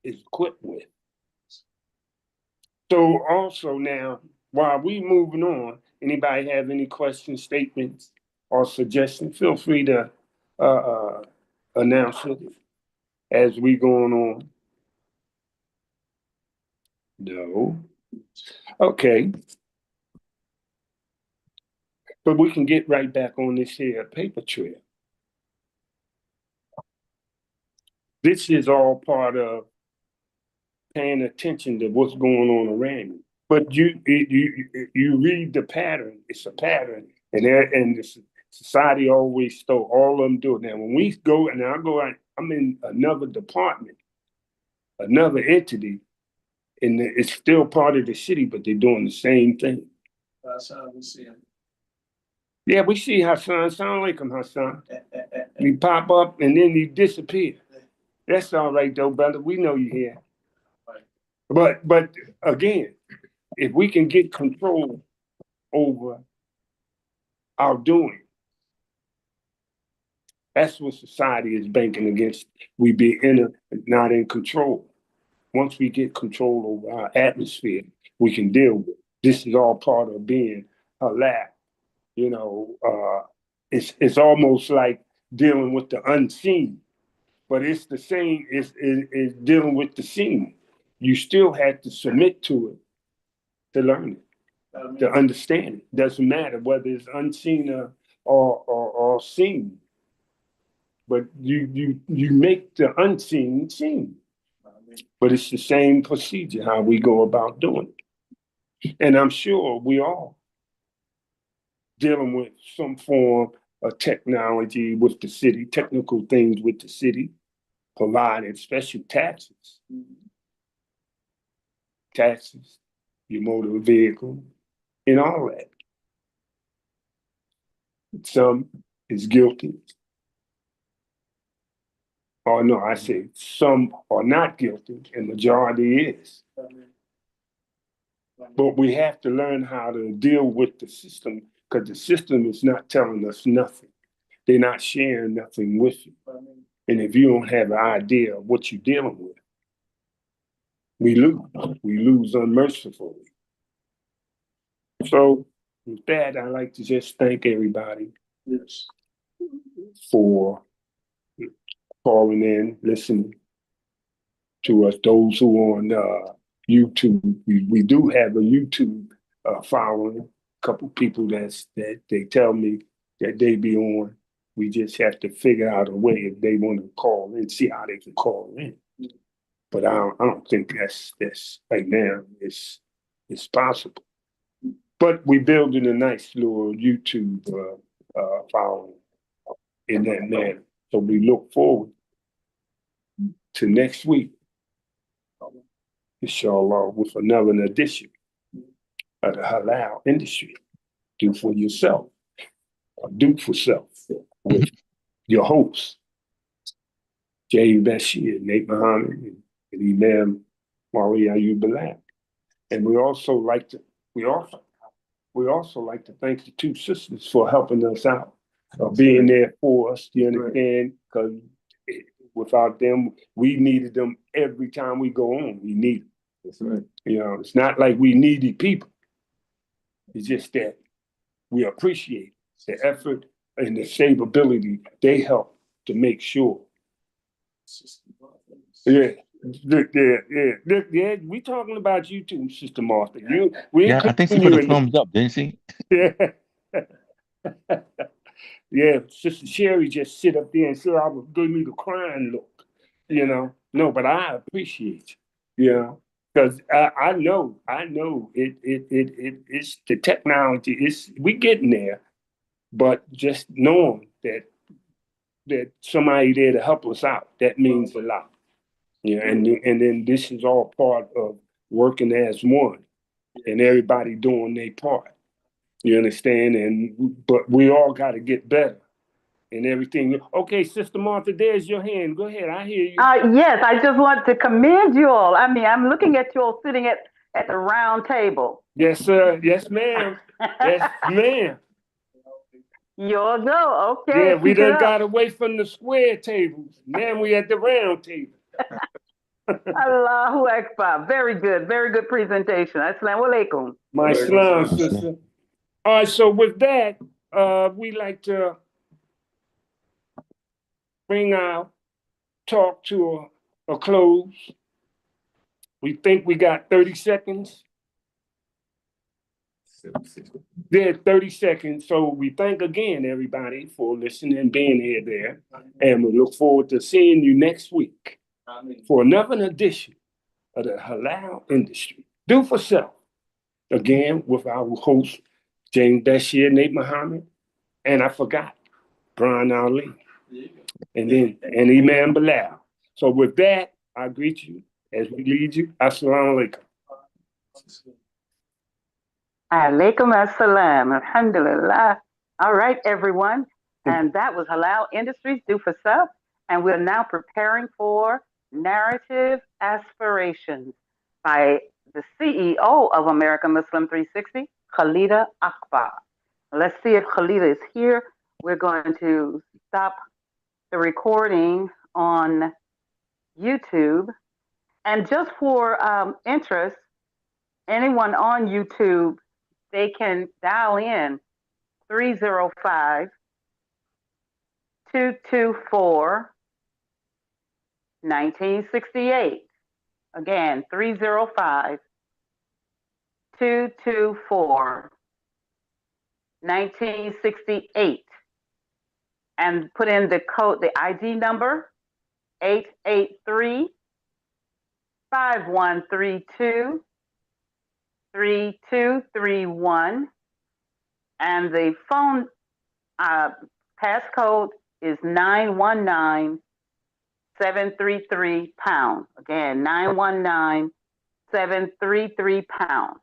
is equipped with. So also now, while we moving on, anybody have any questions, statements, or suggestions? Feel free to announce it as we going on. No. Okay. But we can get right back on this here paper trail. This is all part of paying attention to what's going on around you. But you read the pattern. It's a pattern, and the society always stole all of them do it. Now, when we go and I'm in another department, another entity, and it's still part of the city, but they're doing the same thing. That's how we see him. Yeah, we see Hassan. Sound like him, Hassan. He pop up and then he disappear. That's all right, though, brother. We know you're here. But again, if we can get control over our doing, that's what society is banking against. We be not in control. Once we get control over our atmosphere, we can deal with it. This is all part of being halal. You know, it's almost like dealing with the unseen, but it's the same. It's dealing with the seen. you still had to submit to it to learn it, to understand it. Doesn't matter whether it's unseen or seen, but you make the unseen seen. But it's the same procedure how we go about doing it. And I'm sure we all dealing with some form of technology with the city, technical things with the city, providing special taxes. Taxes, your motor vehicle, and all that. Some is guilty. Or no, I say some are not guilty, and majority is. But we have to learn how to deal with the system, because the system is not telling us nothing. They're not sharing nothing with you. And if you don't have an idea of what you're dealing with, we lose. We lose unmercifully. So with that, I'd like to just thank everybody for calling in, listening to us. Those who are on YouTube, we do have a YouTube following. A couple people that they tell me that they be on. We just have to figure out a way if they want to call in, see how they can call in. But I don't think that's right now. It's possible. But we're building a nice little YouTube following in that manner. So we look forward to next week, inshallah, with another edition of the Halal Industry. Do for yourself, or do for self, with your hosts, Jay Bashir, Nate Muhammad, and Imam Maria Ayub. And we also like to thank the two sisters for helping us out, being there for us. You understand? Because without them, we needed them every time we go on. We need them. That's right. You know, it's not like we needed people. It's just that we appreciate the effort and the stability they help to make sure. Yeah. Yeah, we talking about you too, Sister Martha. Yeah, I think she put a thumbs up, didn't she? Yeah. Yeah, Sister Sherry just sit up there and said I was giving me the crying look, you know. No, but I appreciate you, you know, because I know it's the technology. We getting there, but just knowing that somebody there to help us out, that means a lot. Yeah, and then this is all part of working as one, and everybody doing their part. You understand? But we all got to get better and everything. Okay, Sister Martha, there's your hand. Go ahead, I hear you. Yes, I just want to commend you all. I mean, I'm looking at you all sitting at the round table. Yes, sir. Yes, ma'am. Yes, ma'am. Yours go. Okay. Yeah, we done got away from the square tables. Now we at the round table. Allahu Akbar. Very good. Very good presentation. Assalamu alaikum. My salam, sister. All right, so with that, we like to bring our talk to a close. We think we got 30 seconds. Yeah, 30 seconds. So we thank again everybody for listening and being here there. And we look forward to seeing you next week for another edition of the Halal Industry. Do for self. Again, with our host, James Bashir, Nate Muhammad, and I forgot, Brian Ali. And Imam Bilal. So with that, I greet you as we lead you. Assalamu alaikum. Alaikum assalam. Alhamdulillah. All right, everyone. And that was Halal Industries, Do for Self. And we're now preparing for Narrative Aspirations by the CEO of American Muslim 360, Khalida Akbar. Let's see if Khalida is here. We're going to stop the recording on YouTube. And just for interest, anyone on YouTube, they can dial in 305-224-1968. Again, 305-224-1968. And put in the code, the ID number, 883-5132-3231. And the phone passcode is 919-733-pound. Again, 919-733-pound.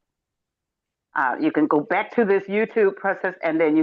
You can go back to this YouTube process and then you